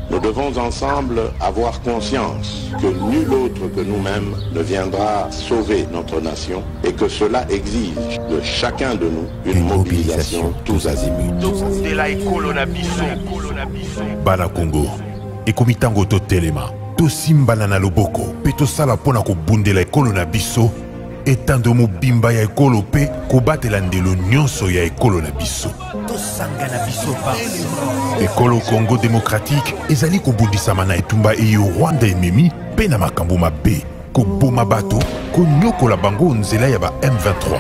Nous devons ensemble avoir conscience que nul autre que nous-mêmes ne viendra sauver notre nation et que cela exige de chacun de nous une mobilisation tous azimuts. Bana Congo, ekomitango to telema, to simbana na loboko, pe to sala pona ko bundela ekolo na biso, etando mobimba ya ekolo pe ko batela ndelo nyonso ya ekolo na biso. To sangana biso banso. Ekolo Congo démocratique ezali ko bundisama na etumba eyo Rwanda ememi pe na makambo mabe, ko boma bato, ko nyokola bango nzela ya ba M23.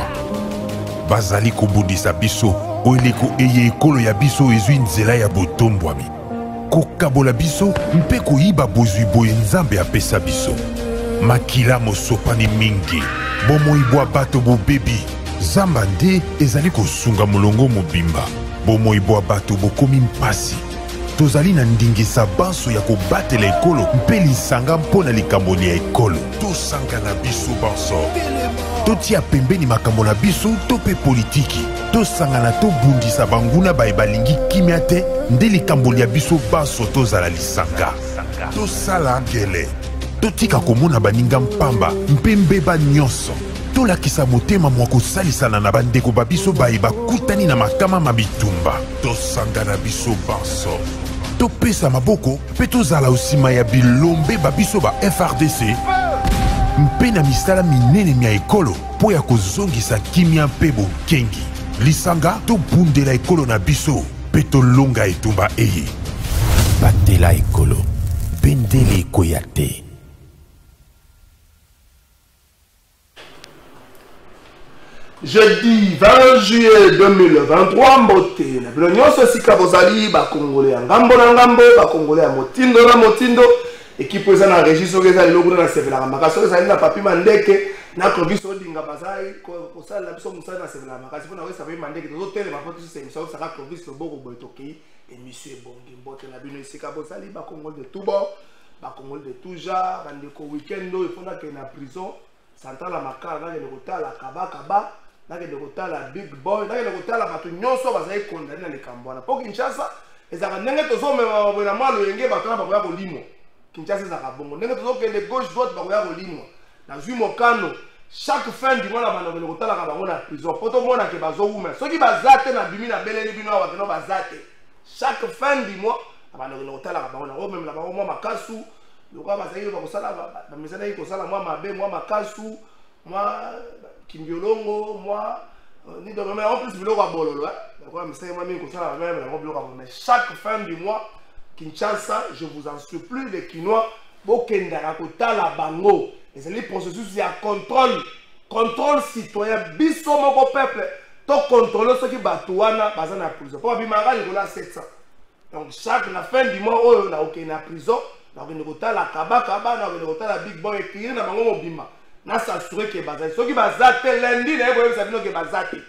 Bazali ko bundisa biso, oeleko eye ekolo ya biso ezwi nzela ya botombwami. Kokabola biso mpe koyiba bozwi boye nzambe apesa biso. Makila mosopani mingi, bomoibwa bato bobebi, zamba nde ezali kosunga molongo mobimba. Bomoibwa bato bokomi mpasi. Tozali na ndingisa banso ya kobatela ekolo mpe lisanga mpona likamboli ya ekolo. Tosanga na biso banso. Totia pembeni makambo na biso to pe politiki. Tosanga na tobundisa banguna baye balingi kimia te nde likamboli ya biso banso tozala lisanga. Tosala ngele. Totika komona baninga mpamba mpe mbeba nyonso. Tolakisa motema mwa kosalisana na bandeko babiso baye bakutani na makama mabitumba. Tosanga na biso banso. Topesa maboko mpe tozala osima ya bilombe babiso ba FRDC mpe na misala minene mia ekolo po ya kozongisa kimia mpe bokengi. Lisanga tobundela ekolo na biso mpe tolonga etumba eye. Batela ekolo, bendele ekoya te. Jeudi 20 juillet 2023, mbote na bilo nyonso sika bozali bakongole ya ngambo na ngambo, bakongole ya motindo na motindo, ekipo eza na regiso eza lelo kuna na sevela makasi ezali na papi mandeke na kobiso dinga bazai ko sala biso musala na sevela makasi pona wesa papi mandeke to tele mapoto se miso saka kobiso boko botoki émission bongi mbote na bino sika bozali bakongole de tout bord, bakongole de tout genre, bandeko weekend do ifona ke na prison Santala makala na le kotala kaba na ke de kotala big boy na ke de kotala bato nyonso bazali condamné na likambwana po Kinshasa ezaka ndenge tozomema bona malo yenge bato na bakoya kolimo Kinshasa ezaka bongo ndenge tozokende gauche droite bakoya kolimo na zwi mokano chaque fin du mois na bana le kotala ka bango na prison poto mona ke bazowuma soki bazate na bimi na beleli bino wa keno bazate chaque fin du mois bana le kotala ka bango na o même la bango makasu lokwa bazali bakosala bamesana yi kosala mwa mabe mwa makasu mwa kimbiolongo mwa ni de même en plus biloko ya bololo d'accord mais c'est moi mingi kosala même la biloko ya bololo mais chaque fin du mois Kinshasa je vous en supplie les Kinois bokendaka kotala bango ezali processus ya contrôle citoyen biso moko peuple to contrôler soki bato wana baza na prison po bimaka likola 700 donc chaque la fin du mois oyo na okende na prison na okende kotala kaba na okende kotala big boy ekiri na bango mobima na s'assurer que bazali soki bazate lundi na eboyebisa bino ke bazate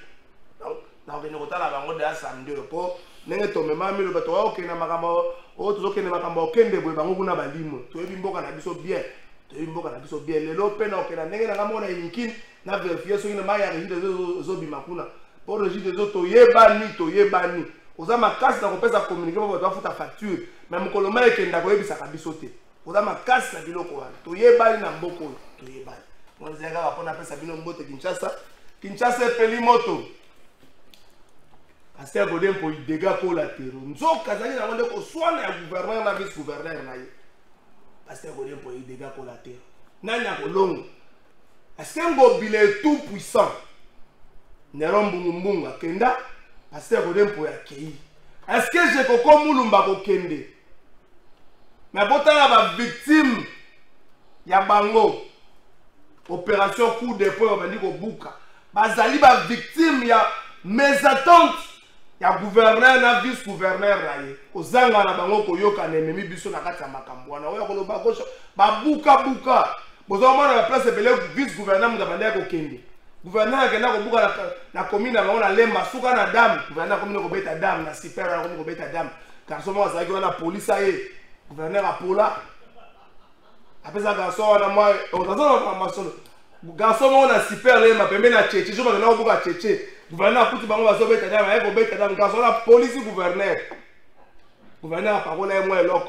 donc na okende kotala bango de samedi po ndenge tomema milo bato okende makambo oyo tozokende makambo okende boye bango kuna balimo toyebi mboka na biso bien lelo mpe na okende ndenge na ngambo na enikini na verifie soki na mai ya régide ezobima kuna po régide ezo toyebani oza makasi na kopesa communiqué po bato bafuta facture mais mokolo mai ekenda koyebisaka biso te oza makasi na biloko wana toyebani na mboka oyo toyebani monzela kaka mpona apesa bino mbote Kinshasa epeli moto Aster Godin po idega kolatero nzoka azali nango nde koswana ya gouverneur na vice gouverneur na ye Aster Godin po idega kolatero nani akolongo eske ngobile tout puissant nero mbungumbunga kenda Aster Godin po ya kei eske je koko mulumba kokende mais botala ba victime ya bango opération coup de poing bandi ko buka bazali ba victime ya mésattente ya gouverneur na vice gouverneur raye kozanga na bango koyoka na ememi biso na kati ya makambo wana oyo koloba gauche ba buka bozo mona na place ebele vice gouverneur mudabanda ko kende gouverneur akenda kobuka na commune na bango na lemba suka na dame gouverneur akomi kobeta dame na super akomi kobeta dame garçon moko azalaki wana polise aye gouverneur apola apesa garçon wana mwa masolo garçon moko na super lemba pembe na cheche jo bakenda kobuka cheche gouverneur akuti bango bazobeta dame aye kobeta dame garçon na polisi gouverneur apakola ye mwa eloko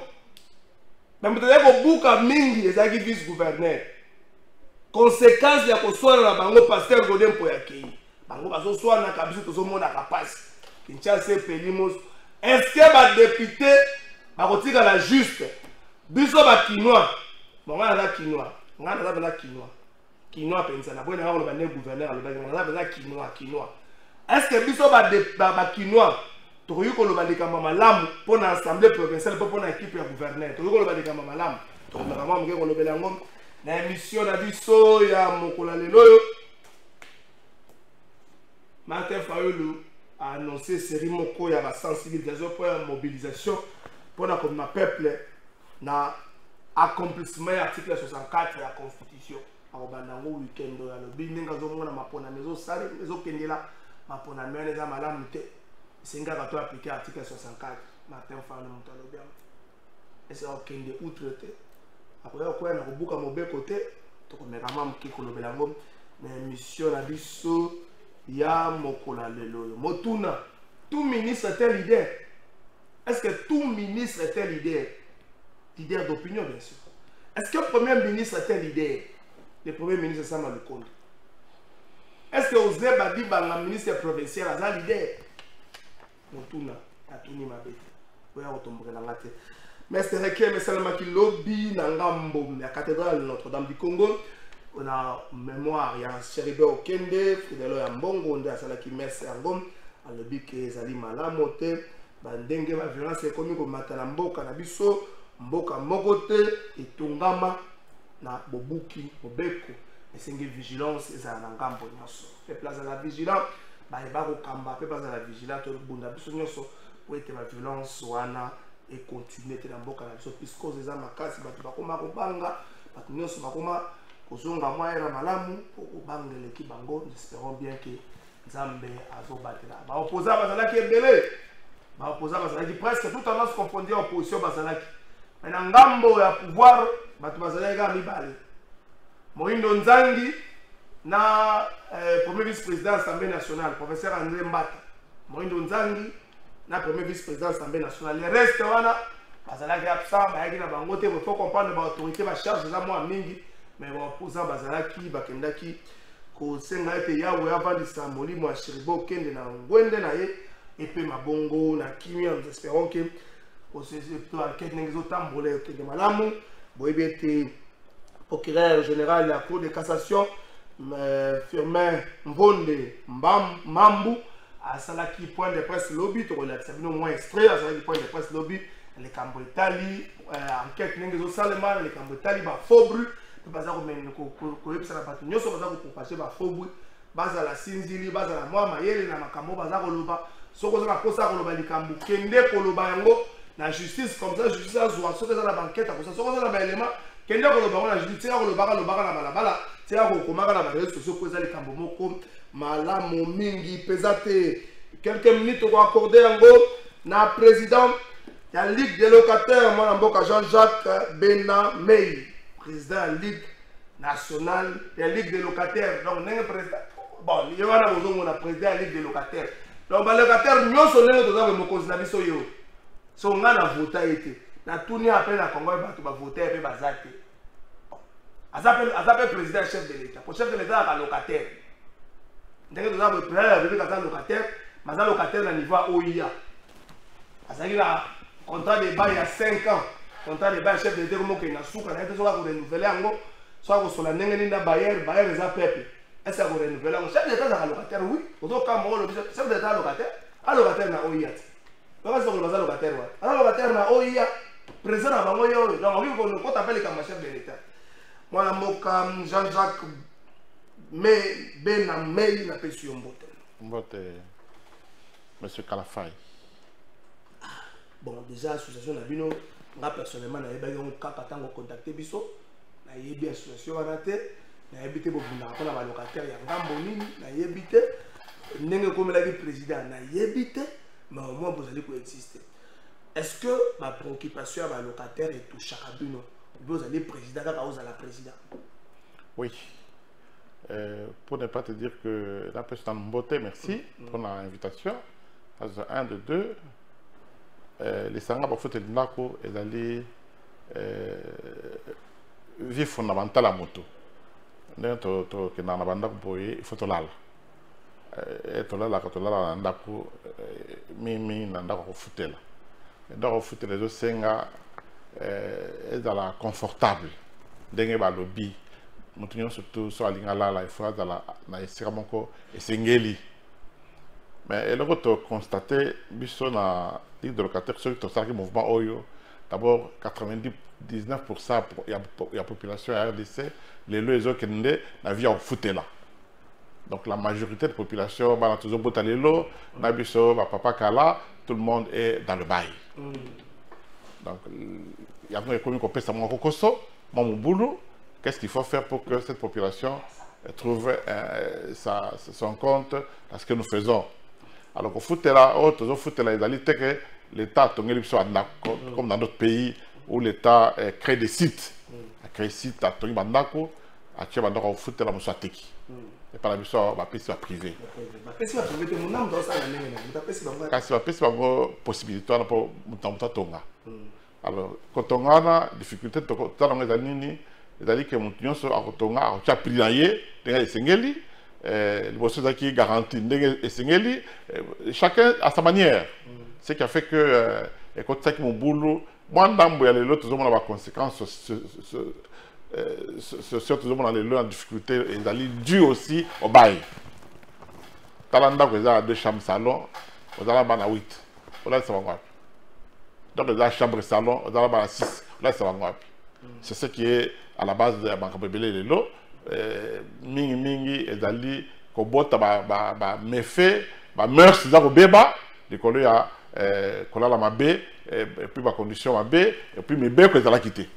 me moto azali kobuka mingi ezalaki vice gouverneur conséquence ya koswana na bango pasteur Godin mpo ya kei bango bazoswanaka biso tozomonaka pasi Kinshasa epeli moso eske badepute bakotikala juste biso bakinois bongo naza kinois ngai naza mpena kinois mpenza na boyena koloba nde gouverneur alobaki naza mpena kinois eske biso bakinois tokoki koloba likambo malamu mpo na assemblée provinciale mpo na équipe ya gouverneur tokoki koloba likambo malamu tokomaka mwa moke kolobela yango na émission na biso ya mokolo lelo oyo Martin Fayulu a annoncé série moko ya basensibilisation mpo ya mobilisation mpona komema peuple na accomplissement ya article 64 ya constitution akobanda yango weekend oyo alobi ndenge azomona maponami ezokendela maponami wana eza malamu te esengaka to aplike article 64 Martin Fayulu moto alobi yango ese okende outre te akoya koya na kobuka mobeko te tokomeka mwa moke kolobela yango na émission na biso ya mokolo lelo oyo motuna tout ministre est leader. Est-ce que tout ministre est leader? Leader d'opinion, bien sûr. Est-ce que le premier ministre est leader? Le premier ministre c'est Sama Lukonde. Est-ce que Ozé Badi Banga ministre provincial est un leader? Motuna atuni mabete oya otombole na ngate mais c'est vrai que mais seulement qui lobby na ngambo la cathédrale Notre-Dame du Congo on a mémoire ya Cheribe Okende Fidelo ya Mbongo nde asala ki messe ngom a lobby que zali malamu te bandenge ba violence ekomi ko matala mboka na biso mboka mokote etungama na bobuki bobeko esengi vigilance ezala na ngambo nyonso pe place la vigilance ba ko kamba pe place la vigilance to bunda biso nyonso po ete ba violence wana et continuer te na mboka na biso puisque eza makasi bato bakoma kobanga bato nyonso bakoma kozonga mwa era malamu po kobangeleki bango. Espérons bien que Nzambe azobatela baopposa bazalaki ebele baopposa bazalaki presque tout tendance confondue à opposition bazalaki mais na ngambo ya pouvoir bato bazalaki kaka mibale Moindo Nzangi na premier vice-président de l'Assemblée nationale professeur André Mbata. Moindo Nzangi na premier vice-président de l'Assemblée nationale. Les restes wana bazalaki absent bayaki na bango te. Il faut comprendre ba autorité ba charge za mwa mingi mais ba opposant bazalaki bakendaki ko senga ete yawe avandisa molimo ya Cheribe Okende na ngwende na ye epe mabongo na kimia. Nous espérons que plutôt enquête n'exo tambolé okende malamu boyebi ete procureur général de la Cour de cassation Firmin Mbonde Mambu a salaki point de presse lobby to relaxa bino moins extrait a salaki point de presse lobby les cambo Italie enquête n'exo salema les cambo Italie ba fobru to baza ko men ko yebisa na bato nyoso baza ko propasser ba fobru baza la sinzili baza la mwa mayele na makambo baza ko loba soko za kosa ko loba likambo kende ko loba yango na justice comme ça justice azwa soko za la banquette ko ça soko za la ba élément kende ko loba na justice ko loba na balabala tia ko komaka na ba réseaux sociaux ko za likambo moko malamu mingi pesate. Quelques minutes ko accorder yango na président ya Ligue des locataires mwana mboka Jean-Jacques Bena Mei, président de la Ligue nationale de la Ligue des locataires. Donc n'est président bon il y a un président de la Ligue des locataires. Donc les locataires nyonso lelo toza ko mokonzi na biso yo so nga na vota ete na tuni appel na Congo bato ba voter pe bazate azape président chef de l'État pour chef de l'État à locataire ndenge toza ko président avec un locataire mais un locataire na niveau OIA azali la contrat de bail à 5 ans contrat de bail chef de l'État comme que na souka na ete so ko renouveler yango so ko sola ndenge ni na bailleur za peuple est-ce que ko renouveler yango chef de l'État à locataire oui ozo ka mo le chef de l'État à locataire na OIA donc so ko baza locataire wa locataire na OIA président na bango yo donc on t'appelle comme chef de l'État. Moi mboka Jean-Jacques Bena Mei na pesi mbote monsieur Kalafai. Bon déjà association na bino nga personnellement na yeba yon kaka tango contacter biso na yebi association wana te na yebite bo bunda pona ba locataire ya ngambo nini na yebite ndenge comme la président na yebite mais au moins vous allez coexister. Est-ce que ma préoccupation à ma locataire est touchée à Bino? Vous allez président quand vous allez président? Oui. Pour ne pas te dire que la personne en beauté, merci pour l'invitation. Un de deux, les sangs à foutre de l'ako et d'aller vie fondamentale à moto. Il faut te l'ala. Et to l'ala quand to l'ala n'andako mimi n'andako foutre là. N'andako foutre les deux senga est dans la confortable. Dengue ba lobby. Nous surtout sur la ligne là, il faut na esika moko esengeli. Mais elle a constaté biso na ligne de locataire sur le mouvement Oyo. D'abord 99% il y a la population à RDC, les lois qui sont la vie en foot là. Donc la majorité de la population ba na toujours botalé lo, na biso ba papa kala, tout le monde est dans le bail. Donc il y a une commune qu'on peut savoir kokoso, mon boulot. Qu'est-ce qu'il faut faire pour que cette population trouve son compte à ce que nous faisons? Alors, au foot là, que l'État a tourné comme dans d'autres pays où l'État crée des sites. A créé des sites à tourner bandako, à tuer bandako au foot là, monsieur Ateki. Et par la mission, ma piste privée. Quand c'est la possibilité pour monter tonga. Alors, quand on a difficulté de tonga, c'est-à-dire que mon client soit à prier, qui garantit chacun à sa manière. Ce qui a fait que quand ça qui mon boulot, moi d'ambo y a l'autre toujours on a conséquences sur toujours on a les en difficulté et d'aller dû aussi au bail. Talanda que ça deux chambres salon, on a la bana 8. On a ça va. Donc la chambre salon, on a la bana 6. Là ça va. C'est ce qui est à la base de la banque bébé les lots. Mingi et dali kobota ba méfait ba mœurs za ko beba de kolo ya kola la mabe et puis ba condition mabe et puis mes bébés que ça la quitter.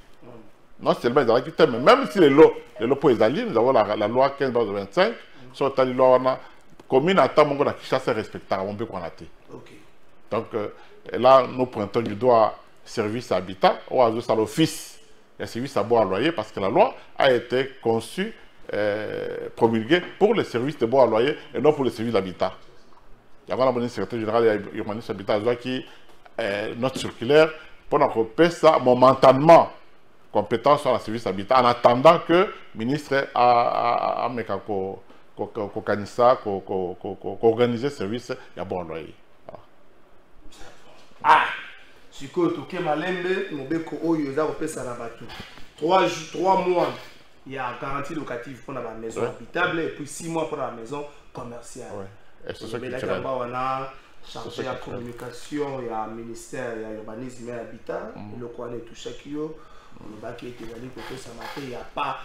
Non seulement ça la quitter mais même si les lots pour les alliés nous avons la loi 15/25 sur la loi on a commune à Tamongo na Kinshasa respectable on peut qu'on a été. OK. Donc là nous pointons du doigt service habitat ou à l'office un service à bois à loyer parce que la loi a été conçue, promulguée pour les services de bois à loyer et non pour les services d'habitat. Il y a un secrétaire général de l'urbanisme habitat qui note circulaire pour nous ça momentanément compétence sur le service d'habitat en attendant que le ministre a organisé le service de bois à loyer. Ah! Si tu as malembe, trois mois, il y a garantie locative pour la maison habitable et puis 6 mois pour la maison commerciale. Et c'est ça qui est on a chargé la communication, il y a un ministère, il y a l'urbanisme et l'habitat, le coin est tout chaque jour. Le bac qui était allé côté Samaté, il n'y a pas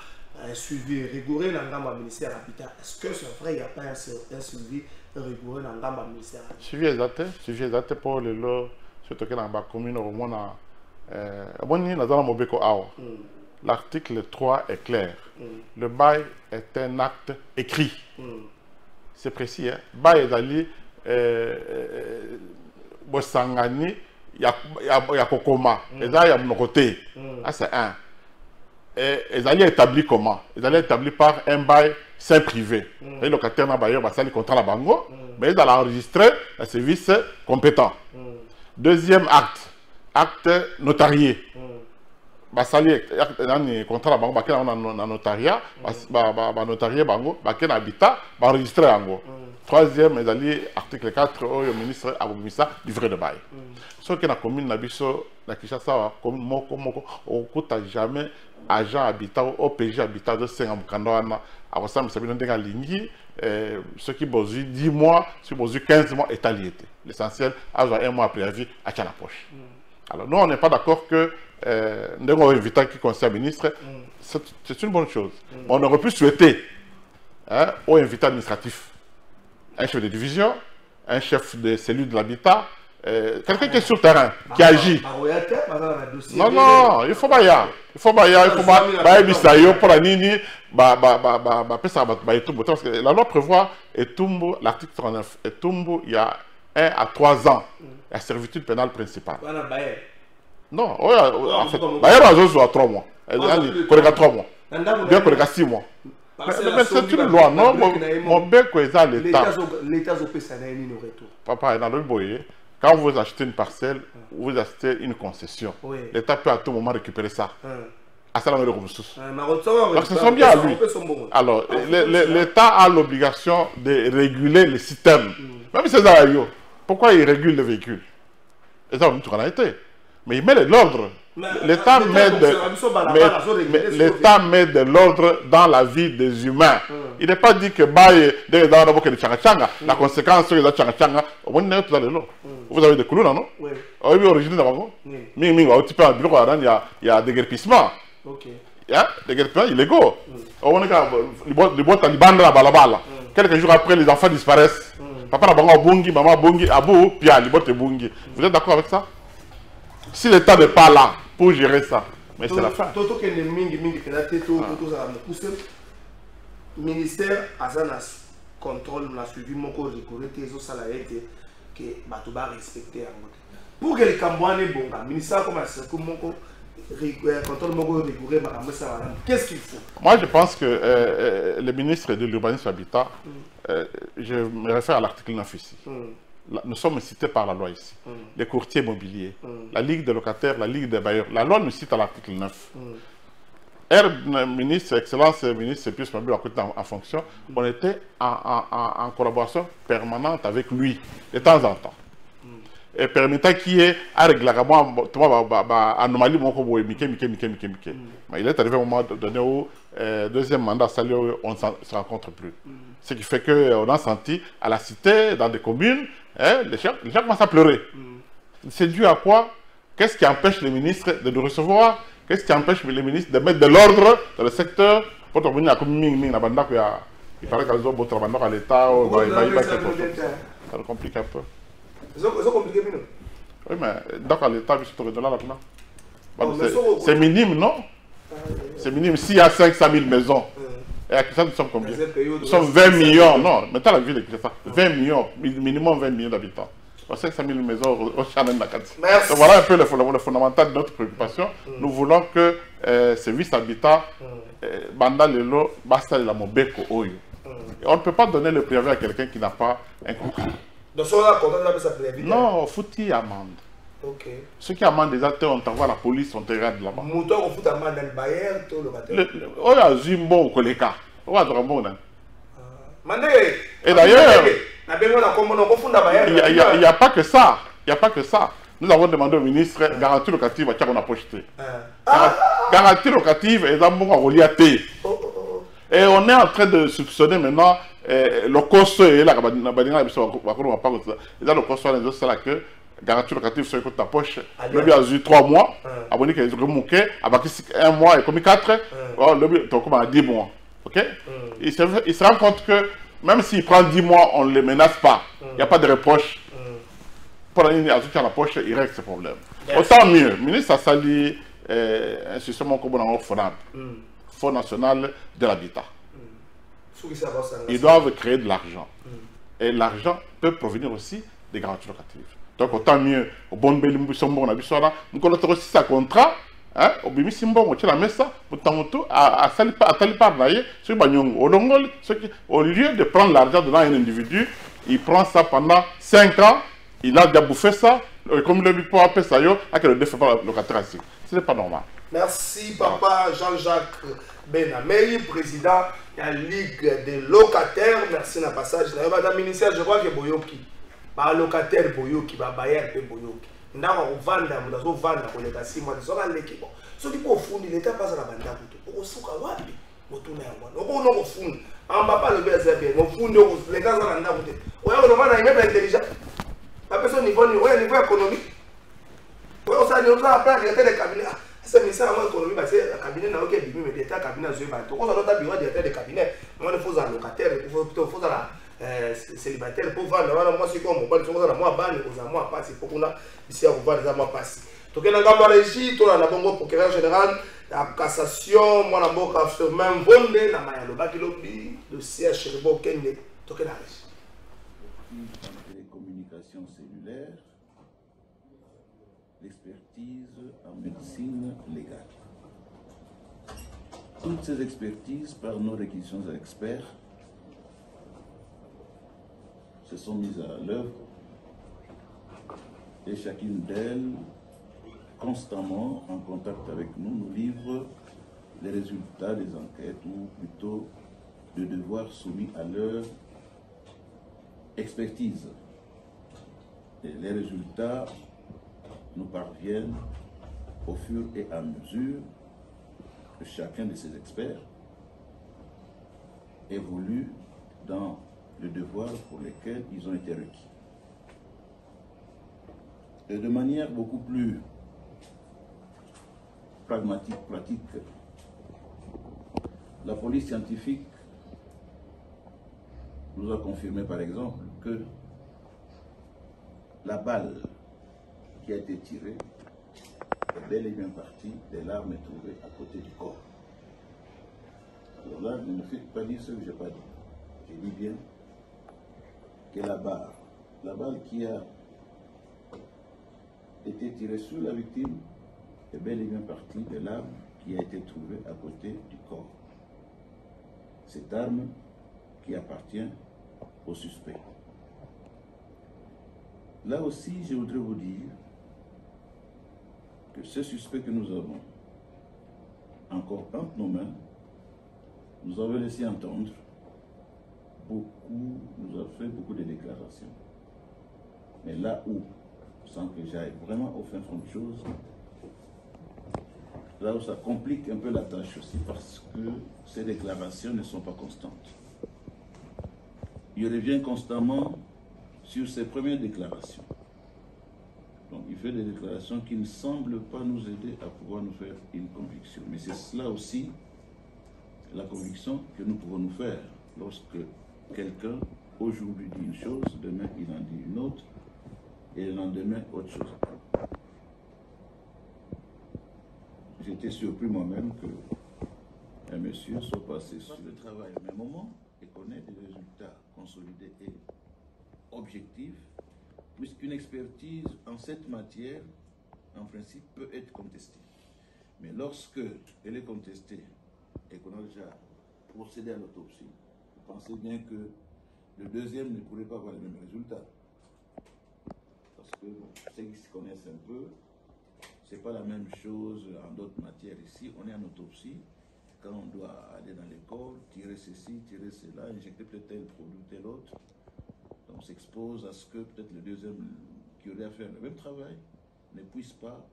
un suivi rigoureux dans le ministère de l'habitat. Est-ce que c'est vrai, il n'y a pas un suivi rigoureux dans le ministère de l'habitat? Suivi exact pour le lot. Surtout que dans la commune, l'article 3 est clair. Le bail est un acte écrit. C'est précis. Hein? Bail d'ali, Bossangani, il y a Kokoma. Et là, il y a mon côté. Ah, c'est un. Et ils allaient établir comment? Ils allaient établir par un bail saint privé. Le locataire n'a pas ça, il contrat la bango, mais il a enregistré un service compétent. Deuxième acte notarié. Basali contrat la bango, bakena na notariat, notarié bango, bakena habitat, enregistré bango. Troisième, ils allaient article 4 le ministre a remis ça livret de bail. Ce qui est la commune nabiso la Kinshasa commune moko okuta jamais agent habitat ou OPG habitat de 5 ans à ressemble ça bien dans ligne ce qui besoin 10 mois, ce qui besoin 15 mois est allié. L'essentiel avoir un mois après la vie à la poche. Alors nous on n'est pas d'accord que nous invitons qui concerne le ministre, c'est une bonne chose. On aurait pu souhaiter au invité administratif un chef de division, un chef de cellule de l'habitat, quelqu'un qui est sur le terrain, qui agit. Non, non, il faut bailler. Il faut bailler, il faut bailler pour la nini. Parce que la loi prévoit, l'article 39, il y a 1 à 3 ans, la servitude pénale principale. Non, en fait, bailler à 3 mois. Il y a 3 mois. Bien qu'il y a 6 mois. Mais c'est une loi, non? Mon bec est à l'État. L'État a un retour. Papa, dans le boyer, quand vous achetez une parcelle, vous achetez une concession. L'État peut à tout moment récupérer ça. À ça, donc ce sont bien à lui. Alors, l'État a l'obligation de réguler le système. Même si c'est ça, pourquoi il régule les véhicules? Et ça, on a été. Mais il met de l'ordre. L'État met de l'ordre dans la vie des humains. Il n'est pas dit que la conséquence c'est vous avez des coulons, non? Oui. Il y a des guerpissements. Il y a des guerpissements illégaux. Quelques jours après, les enfants disparaissent. Papa n'a bungi, maman bungi, abou, pia, libote bungi. Vous êtes d'accord avec ça? Si l'État n'est pas là pour gérer ça, mais c'est la fin. Ministère Azanas contrôle la suivi mon corps de que Batouba respecter pour que les Cambouanais bon, ministère comme ça comme mon contrôle mon corps de qu'est-ce qu'il faut? Moi je pense que le ministre de l'urbanisme et habitat, je me réfère à l'article 9 ici. Nous sommes cités par la loi ici. Les courtiers immobiliers, la Ligue des locataires, la Ligue des bailleurs. La loi nous cite à l'article 9. Ministre, Excellence, ministre Pius Mabou en fonction, on était en collaboration permanente avec lui, de temps en temps. Et permettant qu'il y ait un règlement, anomalie, mais il est arrivé à un moment donné où, deuxième mandat, on ne se rencontre plus. Ce qui fait qu'on a senti à la cité, dans des communes, les gens commencent à pleurer. C'est dû à quoi? Qu'est-ce qui empêche les ministres de nous recevoir? Qu'est-ce qui empêche les ministres de mettre de l'ordre dans le secteur? Pour te venir à il paraît qu'ils ont beau travail à l'État, ça complique un peu. C'est compliqué, oui, mais dans l'État, c'est minime, non? C'est minime. S'il y a 500 000 maisons, et à ça, nous sommes combien? Nous sommes 20 millions, non, maintenant la ville est ça. 20 millions, minimum 20 millions d'habitants. 500 000 maisons au Chanel Nakati. Voilà un peu le fondamental de notre préoccupation. Nous voulons que service habitat, Banda Lelo, Basta la Mobeko Oyo. On ne peut pas donner le préavis à quelqu'un qui n'a pas un contrat. Donc, on a content sa préavis? Non, faut-il amende. Ok. Ceux qui amendent des acteurs, on t'envoie la police, on te regarde là-bas. Mouton, on fout amende dans le bailleur, tout le locataire. On a Zimbo ou Koleka. On va avoir un bon. Et d'ailleurs, il n'y a pas que ça. Il n'y a pas que ça. Nous avons demandé au ministre garantie locative à qui on a projeté. Garantie locative et d'abord à relier. Et on est en train de soupçonner maintenant le costo et la le costo c'est là que garantie locative sur ta poche. Le bien a eu 3 mois. Abonné que les mouquets, avec 1 mois et comme 4, le bien a 10 mois. Ok? Il se rend compte que même s'il prend 10 mois, on ne le menace pas. Il n'y a pas de reproche. Pour la ligne à la poche, il règle ce problème. Autant mieux. Le ministre a sali institution comme on a Fonds national de l'habitat. Ils doivent créer de l'argent. Et l'argent peut provenir aussi des garanties locatives. Donc autant mieux. Au bon bel on a vu ça là. Nous connaissons aussi sa contrat. Au bimi simbo on tient la messa. À Talipar au lieu de prendre l'argent de un individu, il prend ça pendant 5 ans. Il a déjà bouffé ça. Comme le but pour appeler ça yo, à que le défait pas locataire ici. Ce n'est pas normal. Merci papa Jean-Jacques Benamei, président de la Ligue des locataires. Merci na passage. Madame ministère, je crois que Boyoki, ba locataire Boyoki, ba bailleur pe Boyoki. Ndako vanda, mudazo vanda ko leka 6 mois, soka leki bon. So di ko fundi l'État passe la banda kuto. Oko suka wapi? Motuna yango. Oko no ko fundi. Amba pa le beza bien. No fundi oko l'État za banda kuto. Oya ko na imeble intelligent. La personne niveau économique. Oya ça ni on a pas de cabinet. C'est ministère de l'économie, parce que le cabinet n'a aucun but, mais l'État cabinet a joué. Donc, on a notre bureau directeur de cabinet. Moi, il faut un locataire, il faut célibataire pour vendre moi c'est comme moi c'est moi bani aux moi passer pour qu'on a ici à vendre ça moi passer donc on a gamba régie toi na bongo procureur général la cassation moi na boka sur même bonde na mayalo bakilobi dossier chez bo kende donc la régie télécommunications cellulaires, l'expertise en médecine légale. Toutes ces expertises, par nos réquisitions à experts, se sont mises à l'œuvre et chacune d'elles, constamment en contact avec nous, nous livre les résultats des enquêtes ou plutôt le devoir soumis à leur expertise. Et les résultats nous parviennent au fur et à mesure que chacun de ces experts évolue dans le devoir pour lequel ils ont été requis. Et de manière beaucoup plus pragmatique, pratique, la police scientifique nous a confirmé par exemple que la balle qui a été tirée est bel et bien partie des larmes trouvées à côté du corps. Alors là, ne me faites pas dire ce que je n'ai pas dit. Je dis bien que la balle qui a été tirée sur la victime est bel et bien partie de l'arme qui a été trouvée à côté du corps. Cette arme qui appartient au suspect. Là aussi, je voudrais vous dire que ce suspect que nous avons encore entre nos mains nous avait laissé entendre nous a fait beaucoup de déclarations. Mais là où, sans que j'aille vraiment au fin fond de choses, là où ça complique un peu la tâche aussi, parce que ces déclarations ne sont pas constantes. Il revient constamment sur ses premières déclarations. Donc il fait des déclarations qui ne semblent pas nous aider à pouvoir nous faire une conviction. Mais c'est cela aussi, la conviction que nous pouvons nous faire lorsque quelqu'un aujourd'hui dit une chose, demain il en dit une autre, et le lendemain autre chose. J'étais surpris moi-même qu'un monsieur soit passé sur le travail au même moment et connaît des résultats consolidés et objectifs, puisqu'une expertise en cette matière, en principe, peut être contestée. Mais lorsque elle est contestée et qu'on a déjà procédé à l'autopsie, vous pensez bien que le deuxième ne pourrait pas avoir les mêmes résultats. Parce que ceux qui se connaissent un peu, ce n'est pas la même chose en d'autres matières. Ici, on est en autopsie. Quand on doit aller dans les corps, tirer ceci, tirer cela, injecter peut-être tel produit, tel autre, on s'expose à ce que peut-être le deuxième qui aurait à faire le même travail ne puisse pas,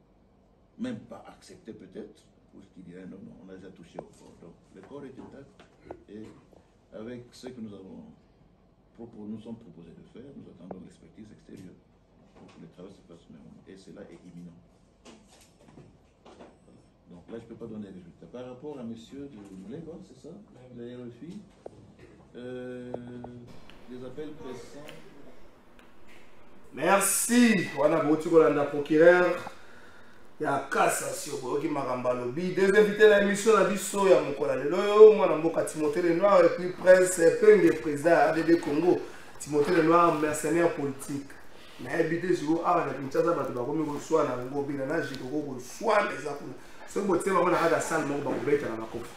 même pas accepter peut-être, ou ce qui dirait non, on a déjà touché au corps. Donc le corps est intact et avec ce que nous sommes proposés de faire, nous attendons l'expertise extérieure pour que le travail se fasse au même moment. Et cela est imminent. Donc là, je ne peux pas donner les résultats. Par rapport à monsieur de Lagos, c'est ça? Vous avez reçu des appels pressants. Merci. Wana boti kolanda procureur ya cassation boki makamba lobi. Deux invités à l'émission la biso ya mokola lelo mwana mboka Timothée Lenoir et puis prince Penge président ADD Congo. Timothée Lenoir mercenaire politique. Na habité sur ala na Kinshasa bato bakomi ko swa na ngo bina na jiko ko swa les akuna. Ce boté ba na kada salle mo ba kobeta na makofi.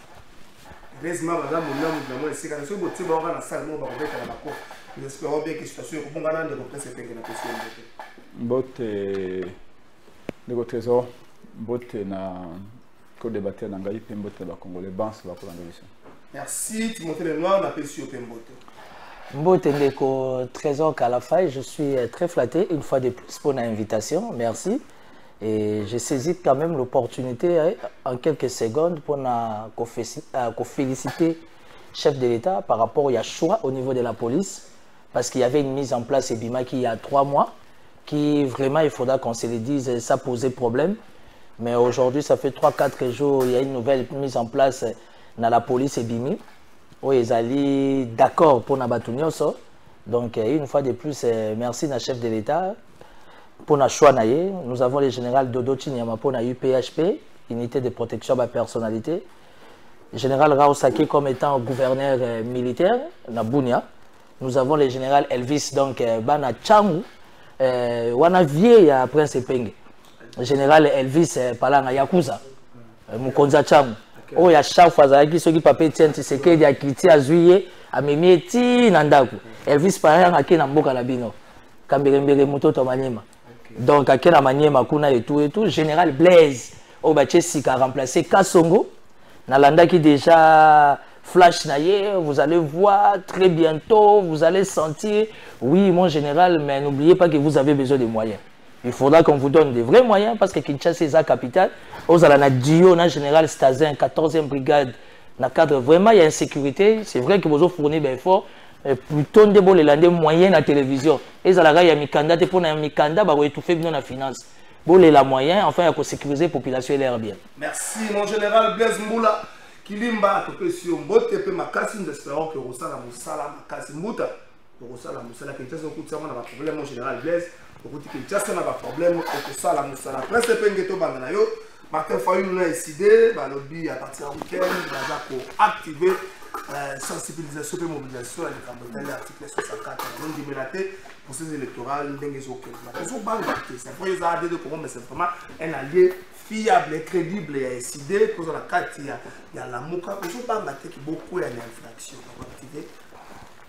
Heureusement baza mona mu na esika ce boté ba na salle mo ba kobeta na makofi. Nous espérons bien que la situation est bonne de reprendre cette question. Bote de trésor, bote na co-débatteur dans Gaï Pembote ba Congolais banse ba pour l'émission. Merci Timothée Lenoir, on appelle sur Pembote. Mbote Ndeko Trésor Kalafay, je suis très flatté une fois de plus pour l'invitation, merci. Et je saisis quand même l'opportunité en quelques secondes pour féliciter le chef de l'État par rapport au choix au niveau de la police, parce qu'il y avait une mise en place Ebimaki il y a 3 mois, qui vraiment, il faudra qu'on se le dise, ça posait problème. Mais aujourd'hui, ça fait 3-4 jours, il y a une nouvelle mise en place dans la police Ebimi, où ils allaient d'accord pour Nabatunyoso. Donc, une fois de plus, merci à chef de l'État pour notre choix. Nous avons le général Dodo Chinyama pour notre UPHP, unité de protection de la personnalité. Le général Raosaki comme étant gouverneur militaire, na Bunia. Nous avons le général Elvis, donc, Bana Changu, wana vieille à Prince Penge. Le général Elvis, Palanga Yakuza, Mukonza Changu. Oh, il y a chaque fois que ceux qui papier tiennent, c'est qu'il y a quitté à juillet, à Mimieti, Nandaku. Elvis Palanga a qui n'a pas Labino. Kambirembere Muto Tomanyema. Donc, à quelle manière, Kuna et tout, général Blaise, au Bachesi qui a remplacé Kassongo. Nalanda qui déjà flash naïe, vous allez voir très bientôt, vous allez sentir, oui, mon général, mais n'oubliez pas que vous avez besoin de moyens. Il faudra qu'on vous donne des vrais moyens parce que Kinshasa est la capitale. Aux Alana Dio, na général Stazin, 14e brigade, na cadre vraiment, il y a insécurité. C'est vrai que vous avez fourni bien fort. Plutôt de les landais moyens à la télévision. Et ça il y a Mikanda, pour un Mikanda, bah, étouffer bien la finance. Bon, les moyens, enfin, il faut sécuriser la population et l'air bien. Merci, mon général Blaise Mboula. Kilimba, tu peux sur Mbote, tu peux m'accasser, nous espérons que Rosala Moussala, m'accasser Mouta. Rosala Moussala, qui est un coup de serment, on a un problème, mon général Blaise. Pour que tu aies un problème, Rosala Moussala. Après, c'est pas un ghetto Banganayo. Martin Fayou nous a décidé, le lobby à partir du week-end, pour activer sensibilisation et mobilisation avec l'article 64 de l'État pour ces électorales. C'est vraiment un allié fiable et crédible et décidé pour la carte. Il y a la mouka, il faut pas battre qui beaucoup d'infractions pour activer,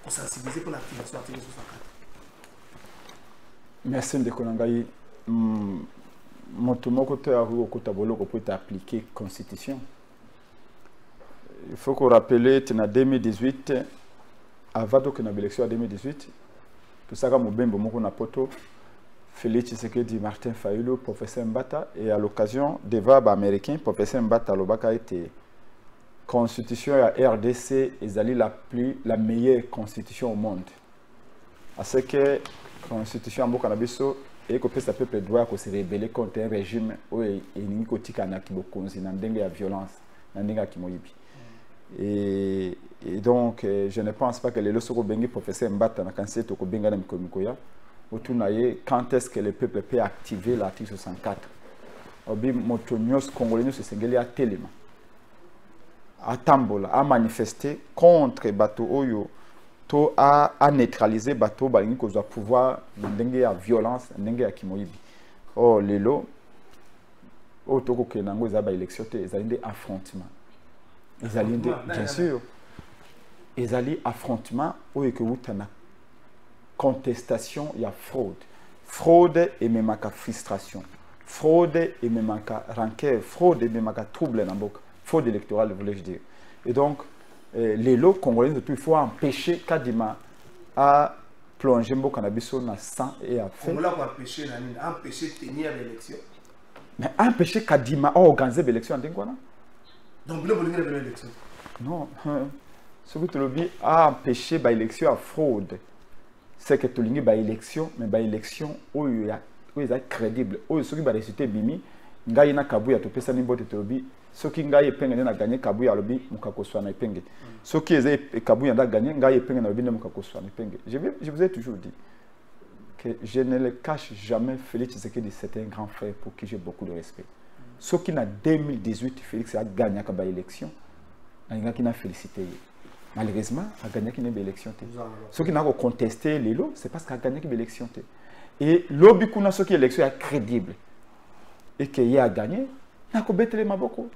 pour sensibiliser pour l'activation de l'article 64. Merci de Konangaï. Mon côté à vous, au tableau, pour appliquer la Constitution. Il faut qu'on rappelle que en 2018, avant que nous élection en 2018, tout ça comme bien bon mon poto, Félix Tshisekedi, Martin Fayulu, professeur Mbata, et à l'occasion des VAB américains, professeur Mbata Lobaka était constitution à RDC est la meilleure constitution au monde. À ce que constitution en Bokanabiso et que le peuple doit se rebeller contre un régime où il n'y a pas de violence, et donc je ne pense pas que les leçons que le professeur Mbata na kanse to ko benga na mikomikoya otunaye quand est-ce que le peuple peut activer l'article 64 obi motonyos congolais se sengeli a telema a tambola a manifester contre bato oyo to a neutraliser bato balingi kozwa pouvoir ndenge ya violence ndenge ya kimoyibi oh lelo o toko kenango za ba élection te ezali affrontement ezali bien sûr ezali affrontement oyo ke utana contestation ya fraude et même ka frustration fraude et même ka rancœur fraude et même ka trouble na mboka fraude électorale voulais-je dire et donc les lots congolais il faut empêcher Kadima à plonger mboka na biso na sang et à faire empêcher tenir l'élection mais empêcher Kadima à organiser l'élection en Dengwana donc le volet de l'élection non ce que tu le dis à empêcher l'élection à fraude c'est que tu l'as élection mais élection où il est crédible où ceux qui va réciter bimi ngai na kabuya to pesa nimbote to bi ceux qui ngai epenge na gagner kabuya lobi mukakoswa na epenge ceux qui eza kabuya nda gagner ngai epenge na lobi na mukakoswa na epenge je vous ai toujours dit que je ne le cache jamais. Félix Tshisekedi c'est un grand frère pour qui j'ai beaucoup de respect. Ceux qui en 2018 Félix a gagné la élection na qui n'a félicité malheureusement a gagné qui n'a élection. Ceux qui n'ont contesté les lots c'est parce qu'il a gagné l'élection. Et lobby kuna ceux qui élection est crédible et qu'il a gagné n'a pas bétélé maboko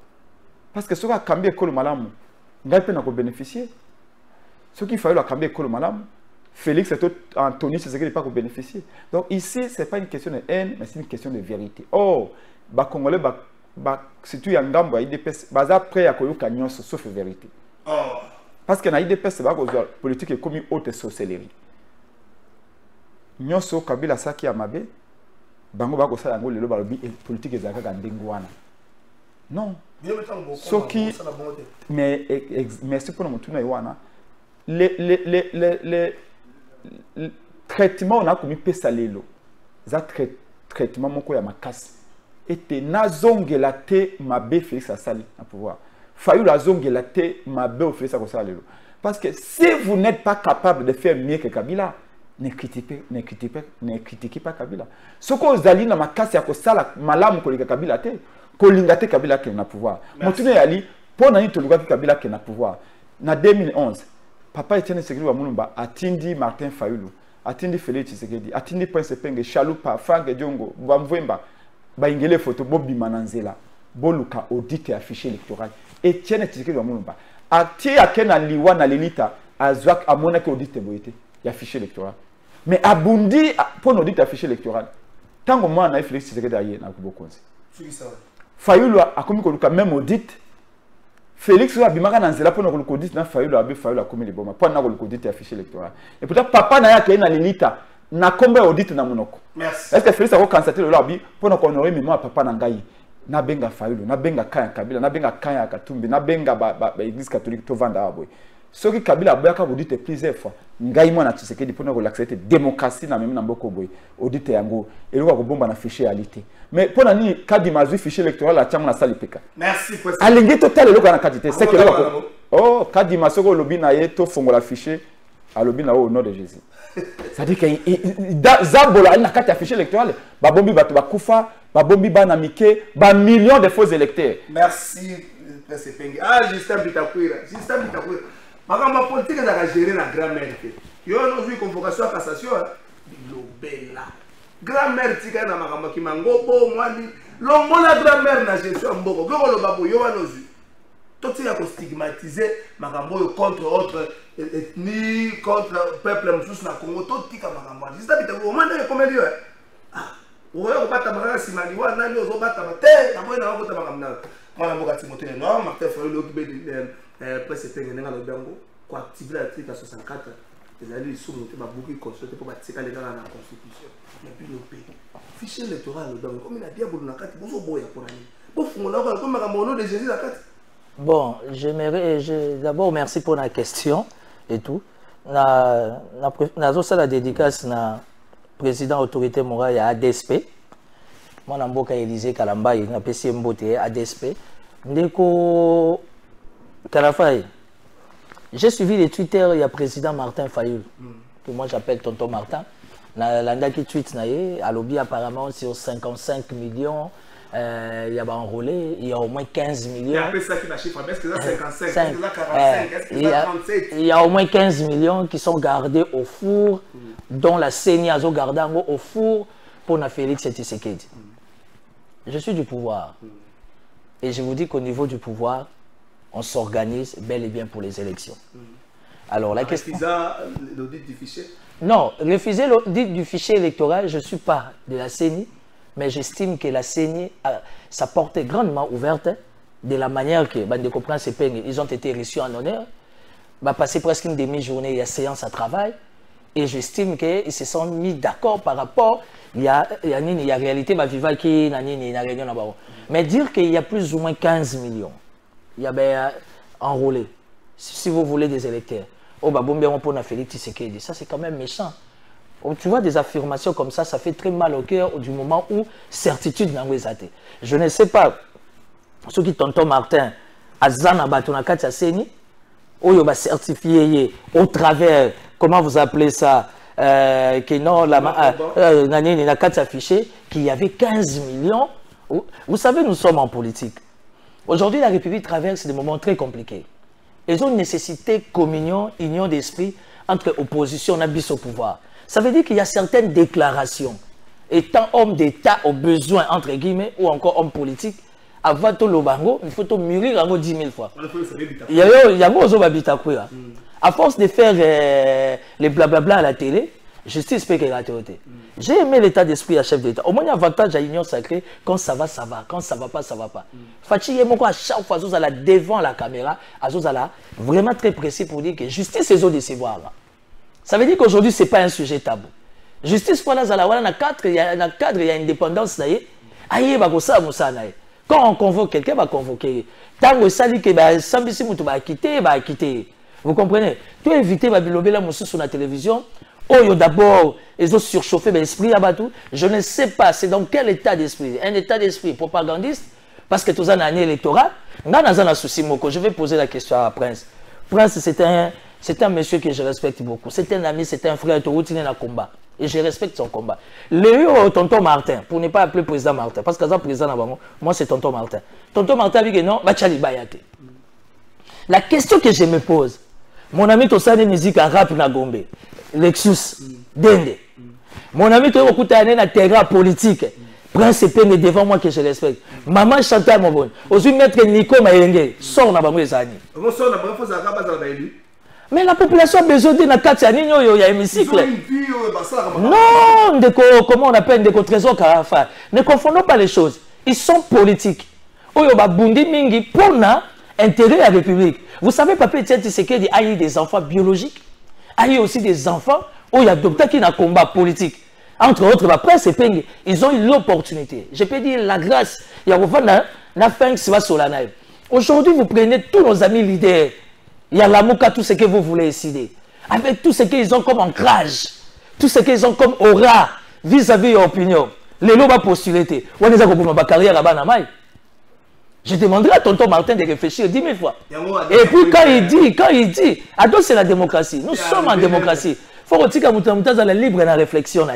parce que ceux qui a cambié école malamu n'a pas bénéficié. Ceux qui fallait cambier école malamu Félix et Anthony c'est ce qui n'est pas bénéficié. Donc ici c'est pas une question de haine mais c'est une question de vérité. Oh ba congolais ba surtout yangambo IDPS baza prêt à koyoka nyonso sauf vérité. Oh parce que na IDPS ba ko politique est comme haute sorcellerie. Nyonso Kabila saki ya mabe bango ba ko sala ngo lelo ba lobi politique ezaka ka ndengwana. Non. Soki mais merci pour nous tuna iwana les traitement on a commis pesa lelo. Ça traitement moko ya makasi. Et nazongela te mabe Félix asali à pouvoir. Fayou la zongela te mabe Félix à sali. Parce que si vous n'êtes pas capable de faire mieux que Kabila, ne critiquez pas Kabila. Ce que vous allez dans ma casse, c'est que ça, malamu kolika Kabila te, kolingate Kabila qui na pouvoir. Montune yali, pour nani toluga Kabila qui na pouvoir. Na 2011, Papa Etienne Tshisekedi wa Mulumba atindi Martin Fayulu, atindi Félix Tshisekedi, atindi Prince Penge, Chalupa, Frank Diongo, Bamvemba, ba ingele photo Bobi Mananzela, boluka audit et affiché électoral. Etienne Tshisekedi wa Mulumba, ati akena liwa na lelita azwak amona ke audit boyete, ya fichier électoral. Mais abundi pour audit affiché électoral. Tant que moi na Félix Tshisekedi aye na kubokonzi. Fayulu akomi koluka même audit. Félix a bimaka na nzela pour na audit na Fayulu akomi liboma pour na audit affiché électoral. Et pourtant papa na ya ke na lelita na kombe audit na monoko. Merci. Est-ce que Félix a constaté le lobby pour na honorer mémoire papa na ngai na benga Fayulu, na benga Kaya Kabila, na benga Kaya Katumbi, na benga ba église catholique to vanda aboy. Ce qui Kabila boyaka audit plusieurs fois. Ngai mo na Tshisekedi pour na l'accepter démocratie na même na mboko boy. Audit yango et le ko bomba na fichier alité. Mais pour na ni kadi mazui fichier électoral la tiamu na salipeka. Merci président. Alingi total le ko na kadité, c'est que oh kadi masoko lobi na ye to fongola fichier à lobi na au nom de Jésus. Ça dit que Zambola na kati affiché électoral ba bombi bato ba kufa ba bombi bana mike ba millions de faux électeurs. Merci Prince Penge. Ah Justin Bitakwira. Ma politique est à gérer la grand-mère. Yo no vu convocation à cassation lobela. Grand-mère tika na makamba ki mangobo mwani longo la grand-mère na gestion mboko. Ko lo babo yo no vu. Tout ça a stigmatisé makambo contre autre ethnie, contre peuple moussous na Congo, tout tika makambo. Justin Bitakwira au moins comme lui. Ah, on va battre makanga simaliwa nani ozo battre te, na boina ko ta makamna. Mwana mboka Timothée Noir, Martin Fayulu occupé de Prince Penge nga lobango ko activer l'article 64 les alliés sont montés ba beaucoup consulter pour batika les gars dans la constitution. Mais puis le pays. Fichier électoral lobango comme il a dit abulu na kati bozo boya pour ani. Bo fungola ko comme makambo no de Jésus la kati. Bon, d'abord merci pour la question et tout. Na la dédicace na président autorité morale à ADSP. Moi na mboka Élysée Kalamba na PC Mbote ADSP. Ndeko Kalafay. J'ai suivi les Twitter, il y a président Martin Fayulu, que moi j'appelle Tonton Martin. L'anda qui tweet à lobby apparemment sur 55 millions. Il y a enrôlé, il y a au moins 15 millions. Il y a après ça qui la chiffre, est-ce que c'est 55, est-ce que c'est 45, est-ce que c'est 37? Il y a au moins 15 millions qui sont gardés au four, dont la CENI a gardé au four pour na Félix Tshisekedi. Je suis du pouvoir. Et je vous dis qu'au niveau du pouvoir, on s'organise bel et bien pour les élections. Alors la question... l'audit du fichier? Non, refuser l'audit du fichier électoral, je ne suis pas de la CENI, mais j'estime que la CENI a sa porte est grandement ouverte de la manière que Bandeko Prince et Penge, ils ont été reçus en honneur. Va passer presque une demi-journée, il y a séance à travail. Et j'estime qu'ils se sont mis d'accord par rapport, il y a réalité, ma viva qui n'a réunion là-bas. Mais dire qu'il y a plus ou moins 15 millions, il y a enrôlé, si vous voulez des électeurs. Oh, bah, bon, on peut Félix Tshisekedi. Ça, c'est quand même méchant. Tu vois, des affirmations comme ça fait très mal au cœur du moment où certitude n'a pas été. Je ne sais pas, ceux qui tonton Martin, Azana Batonakati Seni, où il va certifier au travers, comment vous appelez ça, que non, la carte affichée, qu'il y avait 15 millions. Vous savez, nous sommes en politique. Aujourd'hui, la République traverse des moments très compliqués. Ils ont une nécessité communion, union d'esprit entre opposition et bis au pouvoir. Ça veut dire qu'il y a certaines déclarations. Étant homme d'État au besoin, entre guillemets, ou encore homme politique, avant tout le bango, il faut mûrir 10 000 fois. Il y a à force de faire les blablabla à la télé, justice peut la télé. J'ai aimé l'état d'esprit à chef d'État. Au moins, il y a un avantage à l'union sacrée. Quand ça va, ça va. Quand ça va pas, ça va pas. Fatih et à chaque fois, vous allez devant la caméra, vous allez vraiment très précis pour dire que justice, c'est de se voir. Ça veut dire qu'aujourd'hui, ce n'est pas un sujet tabou. Justice, il y a une indépendance. Quand on convoque quelqu'un, on va convoquer. Tant que ça dit que Sambisi Moutou va quitter. Vous comprenez? Tu as évité Babilobela Moussou sur la télévision. Oh, d'abord, ils ont surchauffé l'esprit à Batou. Je ne sais pas, c'est dans quel état d'esprit? Un état d'esprit propagandiste? Parce que tu as une année électorale. Je vais poser la question à Prince. Prince, c'est un c'est un monsieur que je respecte beaucoup. C'est un ami, c'est un frère, il est dans combat. Et je respecte son combat. Le tonton Martin, pour ne pas appeler président Martin, parce que c'est président, moi c'est tonton Martin. Tonton Martin dit que non, Bachali Bayate. La question que je me pose, mon ami Tosane musique en rap na Gombe, Lexus, Dende. Mon ami Toyo Koutane na terrain politique. Prince Penge devant moi que je respecte. Maman Chantal Mobon. Aujourd'hui, maître Nico Mayenge sort na bango les années. Mais la population a besoin d'une carte à Nino, il y a un hémicycle. Non, comment on appelle des trésors Carafa. Ne confondons pas les choses. Ils sont politiques. Oyo ba bundi mingi pour intérêt à la République. Vous savez, Papa Etienne Tshisekedi a eu des enfants biologiques, a eu aussi des enfants où il y a docteur qui n'a combat politique. Entre autres, la presse et Peng, ils ont eu l'opportunité. Je peux dire la grâce. Il y a aujourd'hui, vous prenez tous nos amis leaders. Il y a l'amouka, tout ce que vous voulez décider. Avec tout ce qu'ils ont comme ancrage, tout ce qu'ils ont comme aura vis-à-vis de l'opinion. Les lois postuler. On est à ma carrière à Banamaï. Je demanderai à tonton Martin de réfléchir 10 000 fois. Et puis quand il dit, c'est la démocratie. Nous sommes en démocratie. Il faut que la libre dans la réflexion.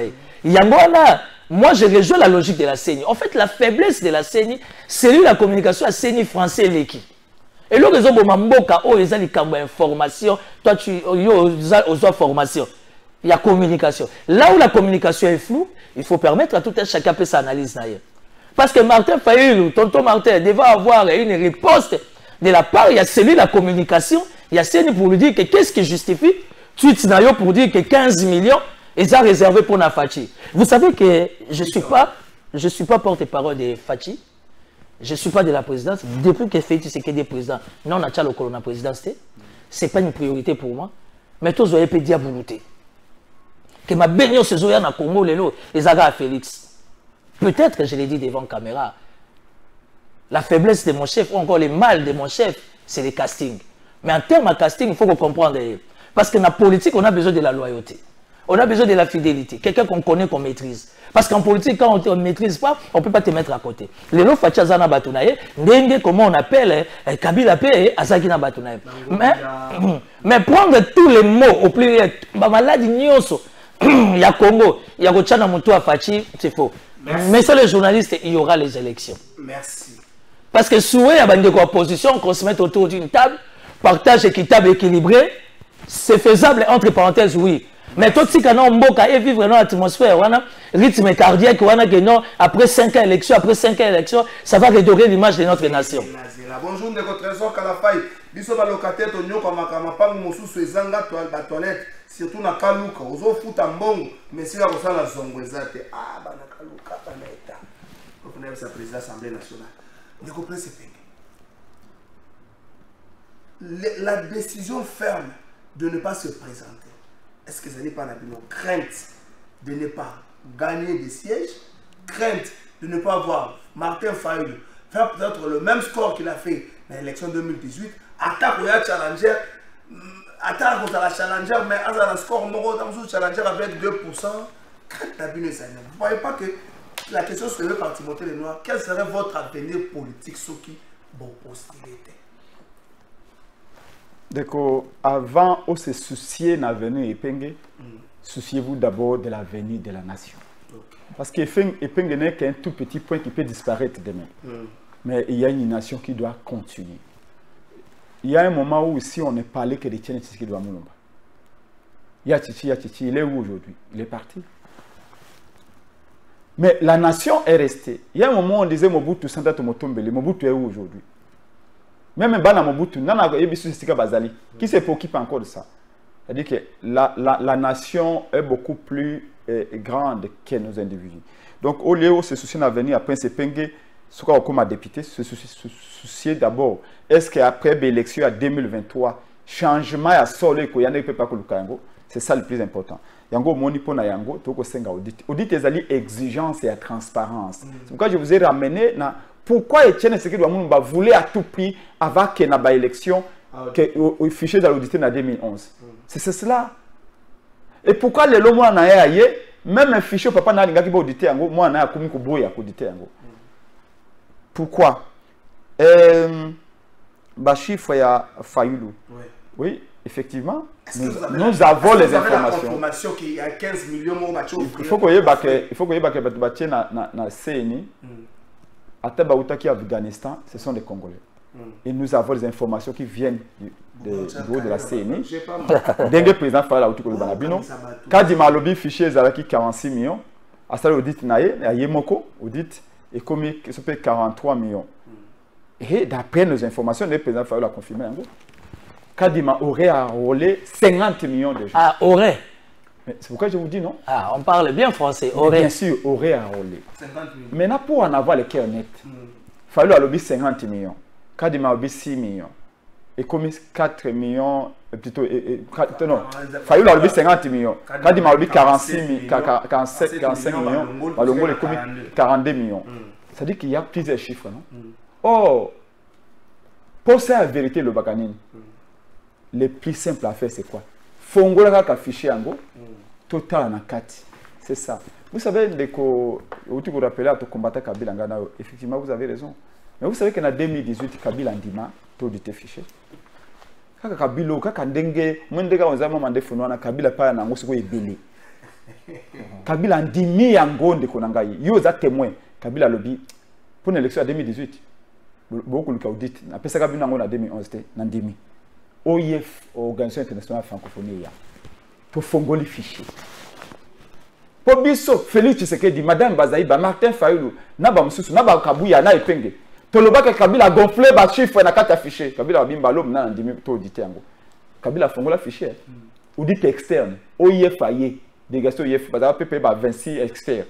Moi, je rejoins la logique de la CENI. En fait, la faiblesse de la CENI, c'est la communication à CENI français l'équipe. Et là, ils ont des informations. Toi, tu as formation. Il y a communication. Là où la communication est floue, il faut permettre à tout un chacun de s'analyser. Parce que Martin Fayulu, tonton Martin, devait avoir une riposte de la part. Il y a celui de la communication. Il y a celui pour lui dire que qu'est-ce qui justifie. Tweet pour dire que 15 millions ils ont réservé pour Nafachi. Vous savez que je ne suis pas porte-parole de Fachi. Je ne suis pas de la présidence. Depuis que Félix Tshisekedi est président, non, on a le colonel présidence. Ce n'est pas une priorité pour moi. Mais tous les gens dire boulouté. Que ma baignée se zoya na Congo, les agas à Félix. Peut-être que je l'ai dit devant la caméra. La faiblesse de mon chef, ou encore le mal de mon chef, c'est le casting. Mais en termes de casting, il faut comprendre. Parce que dans la politique, on a besoin de la loyauté. On a besoin de la fidélité. Quelqu'un qu'on connaît, qu'on maîtrise. Parce qu'en politique, quand on ne maîtrise pas, on ne peut pas te mettre à côté. Les lots Fachazana Batounaye, comment on appelle Kabila Pe, Azakina Batounaye. Mais prendre tous les mots au pluriel, maladi nyoso, il y a Congo, il y a Gochana Moutoua Fachi, c'est faux. Mais sur les journalistes, il y aura les élections. Merci. Parce que souvent, il y a une opposition qu'on se mette autour d'une table, partage équitable, équilibré, c'est faisable, entre parenthèses, oui. Mais tout ce qu'on a mboka et vivre dans l'atmosphère, rythme cardiaque, après 5 ans d'élection, ça va redorer l'image de notre nation. Bonjour, de votre trésor Kalafai. Biso ba locataire to nyoko makama pangu mosusu ezanga toilette, surtout na kaluka. Ozo futa mbongo, mais si la kosala zongo ezate. Ah, ba na kaluka ba na eta. Pour venir sa président Assemblée nationale. Ne comprenez pas. La décision ferme de ne pas se présenter. Est-ce que ça n'est pas une crainte de ne pas gagner des sièges, crainte de ne pas avoir Martin Fayulu faire peut-être le même score qu'il a fait dans l'élection 2018, attaque au challenger, attaque contre la challenger, mais à un score dans challenger avec 2%, crainte d'abus. Vous ne voyez pas que la question se lève par Timothée Lenoir, quel serait votre avenir politique ce qui vous postulez? Donc, avant de se soucier de l'avenir Epenge, souciez-vous d'abord de l'avenir de la nation. Okay. Parce qu'Epenge n'est qu'un tout petit point qui peut disparaître demain. Mais il y a une nation qui doit continuer. Il y a un moment où, si on ne parlait que de Etienne Tshisekedi Mulumba, il y a Tchichi, il est où aujourd'hui? Il est parti. Mais la nation est restée. Il y a un moment où on disait Mobutu Santa Tomotombele, Mobutu est où aujourd'hui? Même Bana Mobutu, qui se préoccupe encore de ça? C'est-à-dire que la nation est beaucoup plus grande que nos individus. Donc, au lieu de se soucier d'avenir, après ce Penge, comme député, se soucier d'abord, est-ce qu'après l'élection à 2023, changement à solo, c'est ça le plus important. Yango moni pona yango, toko senga audit. Audit est exigence et transparence. C'est pourquoi je vous ai ramené na. Pourquoi Etienne Tshisekedi Mulumba voulait à tout prix, avant qu'il y ait une élection, au fichier de l'audité en 2011? C'est cela. Et pourquoi les lois n'ont pas même un fichier, papa n'a pas audité, moi, n'a pas audité. Pourquoi? Chiffre ya Fayulu. Oui. effectivement, nous avons les informations. Information qu'il y a 15 millions il faut que les gens na CNI, à Tabaoutaki, Afghanistan, ce sont des Congolais. Et nous avons les informations qui viennent du bureau de la CNI. Dès que le président Fala Outuko Banabino, quand il m'a lobby fichier Zalaki 46 millions, à ça l'audit Naye, à Yemoko, audit économique, ça fait 43 millions. Et d'après nos informations, le président Fala a confirmé. Kadima aurait enrôlé 50 millions de gens. Ah, aurait. C'est pourquoi je vous dis non. Ah, on parle bien français. Aurait. Bien sûr, aurait enrôlé. Maintenant, pour en avoir les cœurs nets, il fallait à lobby 50 millions. Kadima a lobby 6 millions. Et comme 4 millions, plutôt, non, il fallait à lobby 50 millions. Kadima a lobby 45 millions. Malongo, les commis 42 millions. Ça dit qu'il y a plusieurs chiffres, non? Oh, pour ça, la vérité, le baganine. Le plus simple à faire, c'est quoi? Fongola ka fichier en go, total en kati. C'est ça. Vous savez, vous vous rappelez à tout combattre Kabila Ngana, effectivement, vous avez raison. Mais vous savez qu'en 2018, Kabila Ndima, tout dit fichier. Kaka Kabila, kaka Ndenge, Mwendega, on a demandé Fonwana, Kabila pas en ango, c'est quoi Ebele. Kabila Ndimi en go de Konangayi. Yo, za témoin. Kabila lobby pour une élection en 2018. Beaucoup de audit. Après ça, Kabila en 2011, Nandimi. OIF, Organisation internationale francophonie, pour fongoler fichier. Pour biso, Félix Tshisekedi, Madame Bazaïba, Martin Fayulu, Naba Moussou, Naba Kabouya, Na Epenge. Toloba que Kabila gonflé ba chiffre na kata fichier. Kabila bimba l'homme na ndimi to auditer ngo. Kabila fongola fichier. Audit externe, OIF aye, délégation OIF, Bazaïba PP ba 26 externe.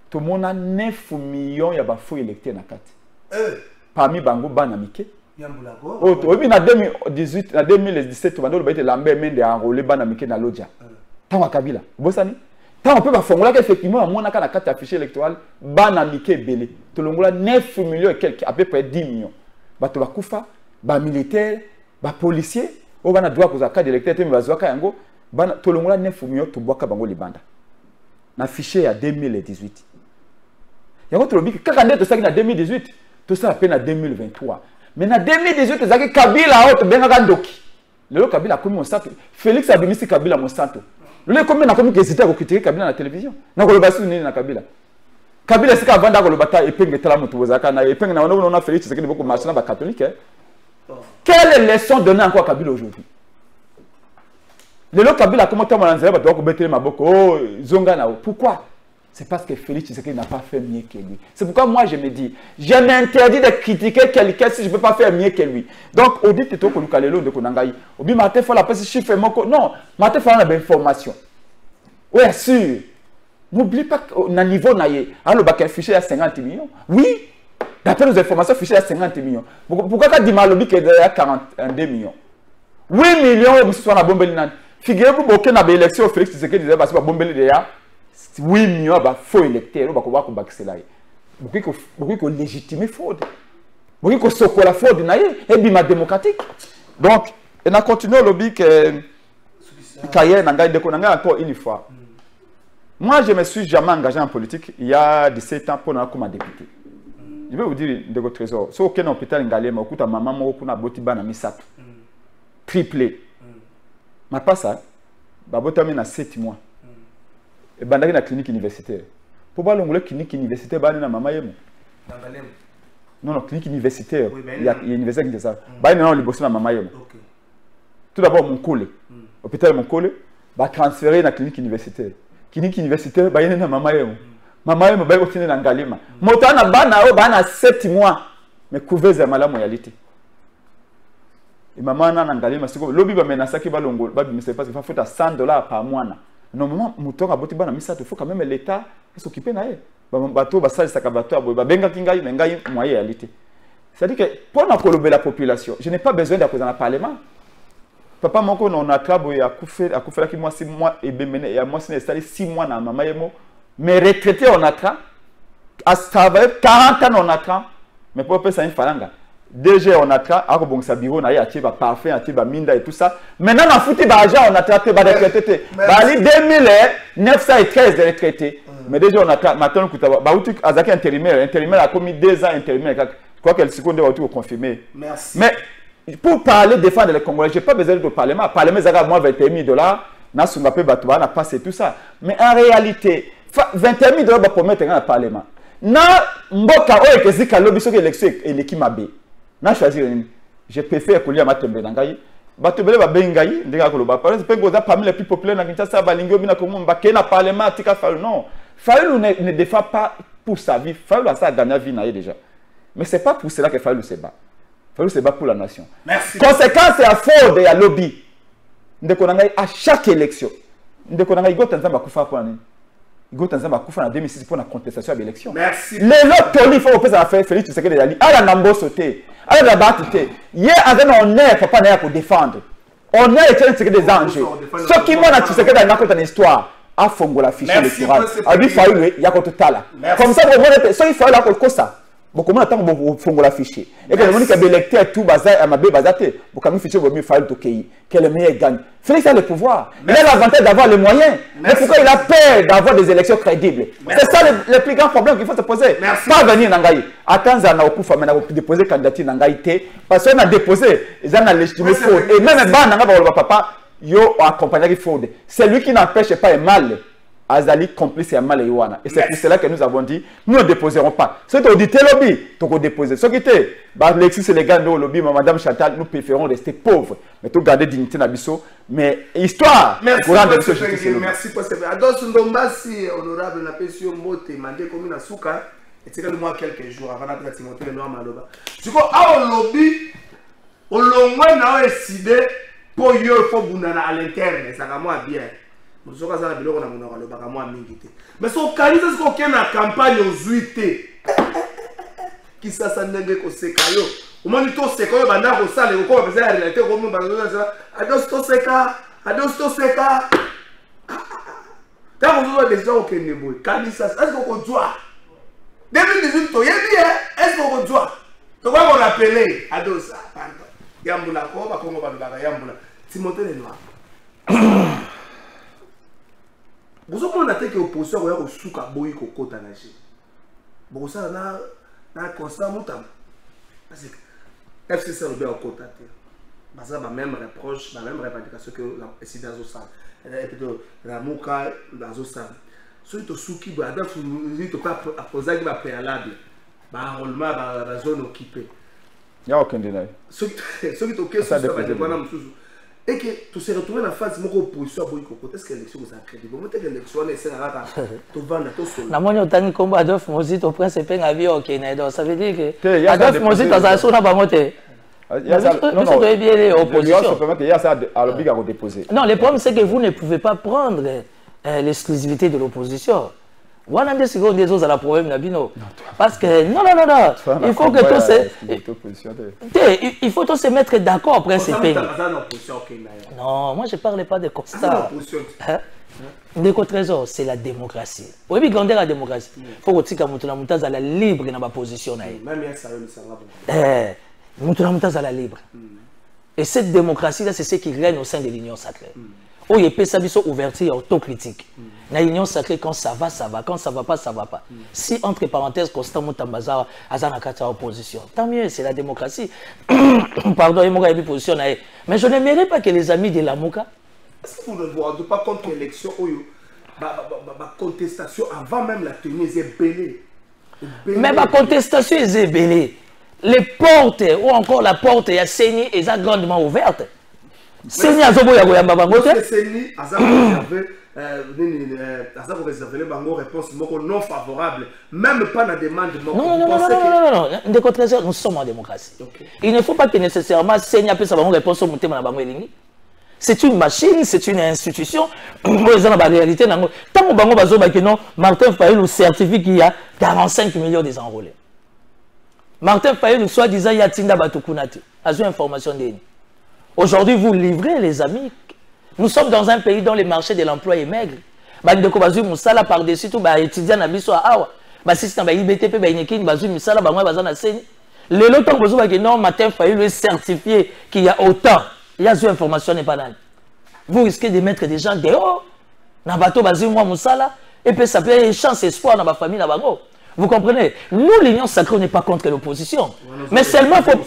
Tout le monde a 9 millions ya ba faux électeurs na kata. Parmi bango banamike. En 2018, en 2017, on a été lambé mais de enrôler banamike na lodja. Tant Kabila, bosani. Tant on peut pas formuler qu'effectivement, on a quand la carte affichée électorale banamike belé. Tout le monde a 9 millions et quelques, à peu près 10 millions. Bah tu vas koufa, bah militaire, bah policier, on va na droit pour carte d'électeur, tu vas voir yango, bah tout le monde a 9 millions tu bois kabango les bandes. Na affiché à 2018. Yango tout le monde, quand on est ça en 2018, tout ça à peine en 2023. Mais en 2018, tu as Kabila a été bien gandoki. Le Kabila a commis mon santo. Félix a béni Kabila mon santo. Le commis n'a commis qu'hésiter à critiquer Kabila à la télévision. N'a pas le bassin ni na Kabila. Kabila c'est qu'avant d'avoir le bataille épingle tala mutubozaka na épingle na on a Félix c'est que beaucoup marché na ba catholique. Quelle leçon donner encore à Kabila aujourd'hui? Le Kabila comment tu m'as dit bah tu vas mettre ma boko oh zonga na pourquoi? C'est parce que Félix Tshisekedi n'a pas fait mieux que lui. C'est pourquoi moi je me dis, je m'interdis de critiquer quelqu'un si je ne peux pas faire mieux que lui. Donc, au dit que tu as de Konangaï, au dit Martin Fala pas ce chiffre non, Martin Fala a des informations. Oui, sûr. N'oublie pas qu'au niveau naïe, alors bah fichier à 50 millions. Oui, d'après nos informations, fichier à 50 millions. Pourquoi quand dit Malobi qu'il y a 42 millions? 8 millions, mais ce soit la bombe. Figurez-vous qu'il y a une élection, Félix Tshisekedi disait, c'est la bombe déjà. 8 millions de faux électeurs, on va combattre cela. Beaucoup de légitimer fraude. Beaucoup de soco la fraude, et bien démocratique. Donc, on a continué le lobby que Kaye Nanga Dekonanga encore une fois. Moi, je ne me suis jamais engagé en politique il y a 17 ans pour comme député. Je vais vous dire de votre trésor. Si aucun hôpital Ngalema, au coup de maman, au coup de Botiba na Misato. Triplé. Mais pas ça. Babotami na 7 mois. Et bandaki na clinique universitaire. Pour pas l'onglet clinique universitaire, bah na maman yemo. Non, non, clinique universitaire. Il y a une université qui fait ça. Bah non, le bosse na maman yemo. Tout d'abord mon collègue. Hôpital mon collègue, bah transférer na clinique universitaire. Clinique universitaire, bah na maman yemo. Maman yemo bah continuer na Ngalema. Motana bana o bana 7 mois. Mais couvert za mala moyalité. Et maman na Ngalema siko lobi ba menasa ki ba longo ba bimisa parce qu'il faut à $100 par mois na. Normalement, mouton a botti bana misa il faut quand même l'État s'occuper naé. Bateau ba sali saka bateau ba benga kingai mengai moyen réalité. C'est-à-dire que pour na kolober la population, je n'ai pas besoin d'être dans le parlement. Papa moko on a travaillé à couper la qui moi 6 mois et bemene et moi c'est installé 6 mois na mama yemo. Mais retraité on a à travailler 40 ans on a mais pour payer ça une falanga. Déjà on a à rebondir bureau na ya tiba parfait à tiba minda et tout ça. Maintenant on a foutu d'argent on a traité ba retraité. Bali 2913 de retraité. Mais déjà on a maintenant kutaba ba uti azaki intérimaire a commis 2 ans intérimaire. Je crois que le seconde va tout confirmer. Merci. Mais pour parler, défendre les Congolais, je n'ai pas besoin de Parlement. Parlement, c'est moi 21 000 $, na Sungape Batouba, na passé tout ça. Mais en réalité, 21 000 $, pour mettre dans le Parlement. Na mboka oyo kezika lobi soki élection eleki mabe. Na choisir nini? Je préfère kolia matembe na ngai. Bato bele ba bengai ndeka koloba. Par exemple, goza parmi les plus populaires na Kinshasa balingi obina ko mumba ke na Parlement tika Fayulu. Non. Fayulu ne défend pas pour sa vie. Fayulu a sa gagné vie na déjà. Mais c'est pas pour cela que Fayulu se bat. Fayulu se bat pour la nation. Merci. Conséquence à fraude et à lobby. Ndeko na ngai à chaque élection. Ndeko na ngai gotanza bakufa kwa nini? Gotanzamba kufa en 2006 pour la contestation à l'élection. Merci. Les autres toni faut faire affaire Félix Tshisekedi ali. Ala nambo sauter. Ala la batite. Hier avant on est papa na pour défendre. On est éternel des anges. Ce qui m'a Tshisekedi na contre une histoire. A fongola fiche électorale. Abi Fayulu ya ko totala. Comme ça vous so il faut la ko ça. Beaucoup moins attend pour fongola fichier. Et que le monde qui a électeur tout bazar à mabe bazate. Beaucoup mieux fichier mieux Fayulu to kei. Quel est le meilleur gagne. Félix a le pouvoir. Il a l'avantage d'avoir les moyens. Mais pourquoi il a peur d'avoir des élections crédibles? C'est ça le plus grand problème qu'il faut se poser. Pas venir Nangaï. Attends, on a beaucoup maintenant déposer candidature Nangaï. Parce qu'on a déposé, ils ont légitimé fraude. Et même Nangaï, papa, yo accompagné fraude. C'est lui qui n'empêche pas le mal. Azali complice et mal et Yoana. Et c'est pour cela que nous avons dit, nous ne déposerons pas. Ce qui est dit, lobby, tu peux déposer. Ce qui est, Alexis et les gars, nous, lobby, Madame Chantal, nous préférons rester pauvres. Mais tout garder dignité Nabiso. Mais histoire, merci pour ce Ados Ndombasi, honorable Napesio Mote, mandé comme une souka. Et c'est moi quelques jours avant de Timothée Noir Maloba. Tu vois, à lobby, au long n'a décidé pour y faut bounana à l'interne. Ça va moi bien. Mais ce cas-là, on a le bagamo mingité. Mais son candidat, c'est qu'on a une campagne aux huités. Qui ça, ça n'est que c'est caillou. Au moins, il c'est quand même un salle et on va faire la réalité comme nous. Ados to seka, ados to seka. Tant qu'on doit déjà au Kenebo, candidat, est-ce qu'on doit 2018, tu y es bien, est-ce qu'on doit donc on l'appelait ados, pardon. Yambula, comment on va le Yambula. Timothée Noir. Vous avez dit que l'opposition a été souka boyi koko tanaché. Bon ça na constant moutam. Parce que FCC le bien au côté. Parce que la même reproche, la même revendication que la SIDA Zosan. Et plutôt la Mouka dans Zosan. Ceux qui souki doit d'être ils te pas poser qui va préalable. Ba enrôlement la zone occupée. Il y a aucun déni. Ceux qui toquent ça dépend de et que tu se retrouves dans la phase de l'opposition à Boyko. Est-ce que l'élection est crédible? Comment est-ce que l'élection est crédible? La moitié de combat Adolphe Mozit au principe est un avion au Canada. Ça veut dire que Adolphe Mozit dans un son à Bamoté. Il y a ça. Non, non. Il y a ça à l'obligé à redéposer. Non, le problème c'est que vous ne pouvez pas prendre l'exclusivité de l'opposition. Voilà des secondes des autres à la problème Nabino. Parce que non, il faut que il faut tous se mettre d'accord après ces pays. Non, moi je ne parle pas de constat. Ndeko Trésor, c'est la démocratie. Oui, mais grandir la démocratie. Il faut que tu la libre dans ma position. Même ça, la libre. Et cette démocratie-là, c'est ce qui règne au sein de l'Union sacrée. Oh, il y a une ouverture autocritique. Dans l'Union sacrée, quand ça va, ça va. Quand ça ne va pas, ça ne va pas. Si, entre parenthèses, Constant Moutambaza a une opposition, tant mieux, c'est la démocratie. Pardon, il y a une position. Mais je n'aimerais pas que les amis de la Mouka. Est-ce que vous ne voyez pas contre l'élection, la contestation avant même la tenue, est belée? Mais la contestation est belée. Les portes, ou encore la porte, il y a Séni, et ça grandement ouverte. Séni a réservé les réponses non favorables, même pas la demande. Non, nous sommes en démocratie. Il ne faut pas que nécessairement Séni a une réponse au thème. C'est une machine, c'est une institution. La réalité, tant que Martin Fayulu certifie qu'il y a 45 millions des enrôlés. Martin Fayulu, soi-disant, il y a Tinda Batukunati. A une information d'Eni. Aujourd'hui, vous livrez, les amis. Nous sommes dans un pays dont le marché de l'emploi est maigre. Bandeko bazu musala par-dessus tout, étudiant na biso awa. Système IBTP, Inekin, bazu musala, bazana seni. Le lot tant que non, Martin Fayulu est certifié qu'il y a autant. Il y a une information n'est pas là. Vous risquez de mettre des gens dehors. Na bateau bazu moi musala. Et puis ça peut être chance, espoir dans ma famille, na bango. Vous comprenez? Nous, l'Union sacrée, on n'est pas contre l'opposition. Mais seulement il faut...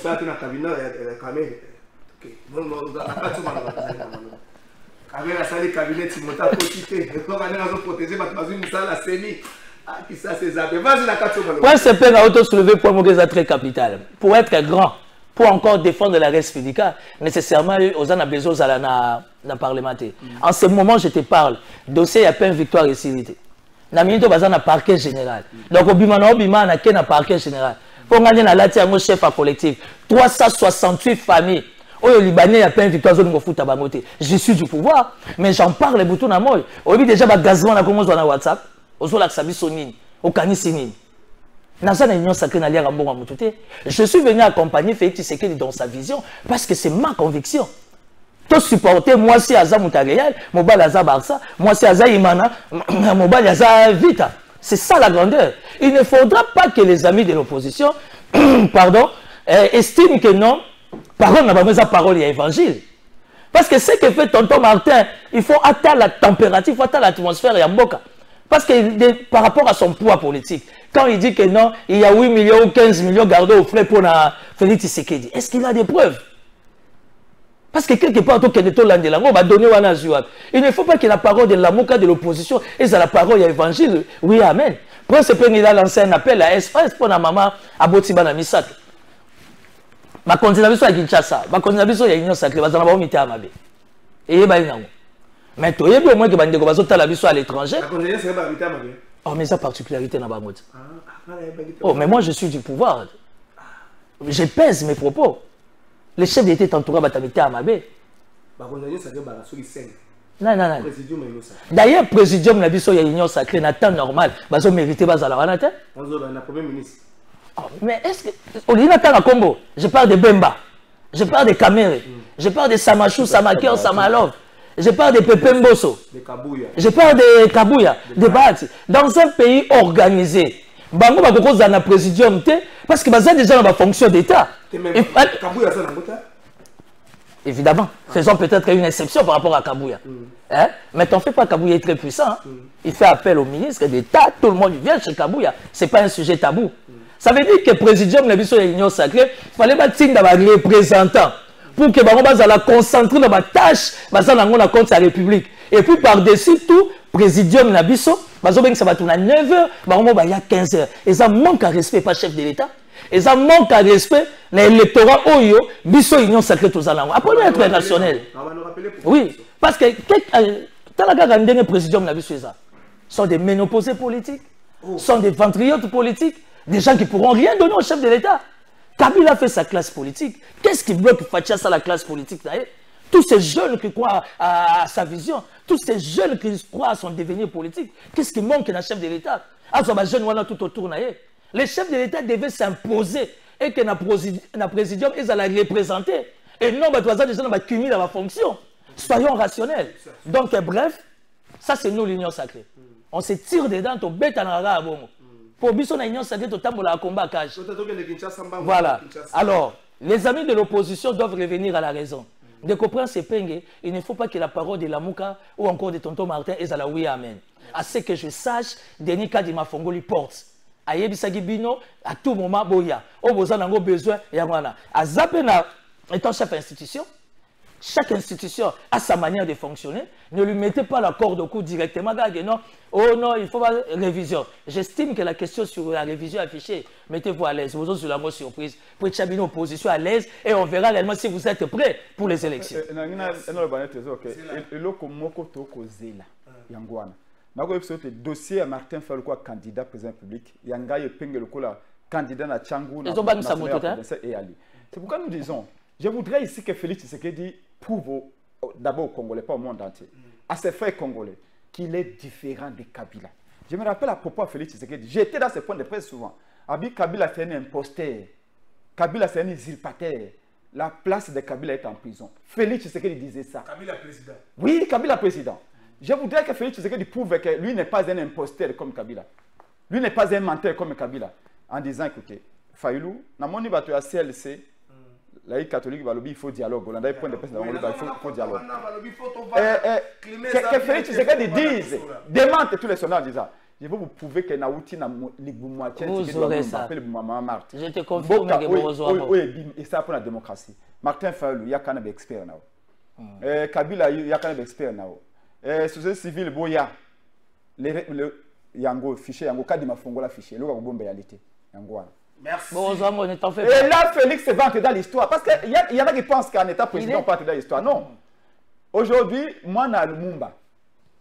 Prince Peng a auto-soulevé pour un très capital. Pour être grand, pour encore défendre la res publica, nécessairement, on a besoin de parlementer. En ce moment, je te parle, dossier, il y a pas une victoire ici. Na minute bazana na parquet général. Donc obima na ke na parquet général. Pour gagner na lati un chef à collectif 368 familles. Oyo libanais a pas une victoire zone ngofuta bangote. Je suis du pouvoir mais j'en parle bouton na moi. Obi déjà ba gazement na commence na WhatsApp. Ozo la sabi sonini, okanisi nini. Na ça na union sacrée na lianga mbongo mututé. Je suis venu accompagner Félix Tshisekedi dans sa vision parce que c'est ma conviction. Tout supporter, moi si Aza Moutaréal, Mobal Aza Barça, moi si Aza Imana, Mobal Aza Vita. C'est ça la grandeur. Il ne faudra pas que les amis de l'opposition, pardon, estiment que non, parole n'a pas besoin de parole et évangile. Parce que ce que fait tonton Martin, il faut atteindre la température, il faut atteindre l'atmosphère et Mboka. Parce que par rapport à son poids politique, quand il dit que non, il y a 8 millions ou 15 millions gardés au frais pour Félix Tshisekedi, est-ce qu'il a des preuves? Parce que quelque part, on va donner un azouak. Il ne faut pas que la parole de l'amour de l'opposition et la parole de l'évangile. Oui, amen. Prince Peng il a lancé un appel à espace pour la maman à Botiba na Misak. Ma continuation à Kinshasa, ma continuation à l'Union sacrée, va en avoir à Mabé. Et il va y avoir. Mais tu es au moins que Bandeko va sauter la mission à l'étranger. La continuation à Mabé. Oh, mais sa particularité n'a pas mot. Oh, mais moi je suis du pouvoir. Je pèse mes propos. Le chef d'État est entouré de Amabé. Non, non, non. D'ailleurs, le présidium de l'Union sacrée, n'a pas normal. Ils ont mérité Bazala. Mais est-ce que. Au Combo, je parle de Bemba, je parle de Kamere, je parle de Samachou, Samaker, Samalov, je parle de Pepe Mbosso, je parle de Kabouya, de Bati. Dans un pays organisé, Bango va cause dans le présidium parce que c'est déjà dans la fonction d'État. Évidemment, faisons peut-être une exception par rapport à Kabouya. Hein? Mais t'en fais pas, Kabouya est très puissant. Hein? Il fait appel au ministre d'État, tout le monde vient chez Kabouya. Ce n'est pas un sujet tabou. Ça veut dire que le présidium de l'Union sacrée, il fallait bâtir des représentants pour que les gens concentrent dans la tâche, dans compte de la République. Et puis par-dessus tout, le présidium de l'Union ça va tourner à 9h, il y a 15h. Et ça manque à respect, pas chef de l'État. Et ça manque à respect l'électorat Oyo, Bisso Union Sacrée tous en après international. Oui, parce que le présidium de l'Union sont des ménopausés politiques, sont des ventriotes politiques, des gens qui ne pourront rien donner au chef de l'État. Kabila fait sa classe politique. Qu'est-ce qui bloque Fatia à la classe politique? Tous ces jeunes qui croient à sa vision, tous ces jeunes qui croient à son devenir politique, qu'est-ce qui manque dans le chef de l'État? Tout autour. Les chefs de l'État devaient s'imposer et que le présidium, ils allaient représenter. Et non, les gens vont cumuler la fonction. Soyons rationnels. Donc, bref, ça c'est nous l'Union sacrée. On se tire dedans, on bête en arabe. Pour Bisson, l'Union sacrée, on tambola à combat cage. Voilà. Alors, les amis de l'opposition doivent revenir à la raison. De comprendre ces pengues, il ne faut pas que la parole de la Mouka ou encore de Tonton Martin est à la oui, amen. À ce que je sache, Denis Kadima Fongoli porte. À Yebisagi Bino, à tout moment, Boya. Au besoin d'un besoin, Yamana. À Zapena, étant chef d'institution, chaque institution a sa manière de fonctionner. Ne lui mettez pas la corde au cou directement. Non, oh non, il faut pas révision. J'estime que la question sur la révision affichée, mettez-vous à l'aise. Vous êtes sur la mot surprise. Pour être une opposition à l'aise et on verra réellement si vous êtes prêts pour les élections. Le dossier à Martin Fayulu quoi candidat président public, Yanga Penge le candidat à Tchangou. C'est pourquoi nous disons, je voudrais ici que Félix Tshisekedi prouve d'abord aux Congolais, pas au monde entier, à ses frères congolais, qu'il est différent de Kabila. Je me rappelle à propos de Félix Tshisekedi, j'étais dans ce point de presse souvent. Abi Kabila c'est un imposteur, Kabila c'est un usurpateur. La place de Kabila est en prison. Félix Tshisekedi disait ça. Kabila président. Oui, Kabila président. Je voudrais que Félix Tshisekedi prouve que lui n'est pas un imposteur comme Kabila. Lui n'est pas un menteur comme Kabila. En disant, écoutez, Fayulu, dans mon niveau à CLC, laïque catholique, il faut dialogue. On a point de presse, il faut dialogue. Que Félix Tshisekedi dise, démente tous les sondages en disant, je vais vous prouver que Naouti n'a pas vous aurez ça. Je te confirme que vous aurez. Et ça pour la démocratie. Martin Fayulu, il y a quand même expert. Kabila, il y a quand même expert. Société civile, Boya. Yango, fichier, Yango, Kadima Fongola, fichier. Le Gabon, réalité. Yango. Merci. Et là, Félix va entrer dans l'histoire. Parce qu'il y en a qui pensent qu'un État président peut entrer dans l'histoire. Non. Aujourd'hui, moi, na Lumumba.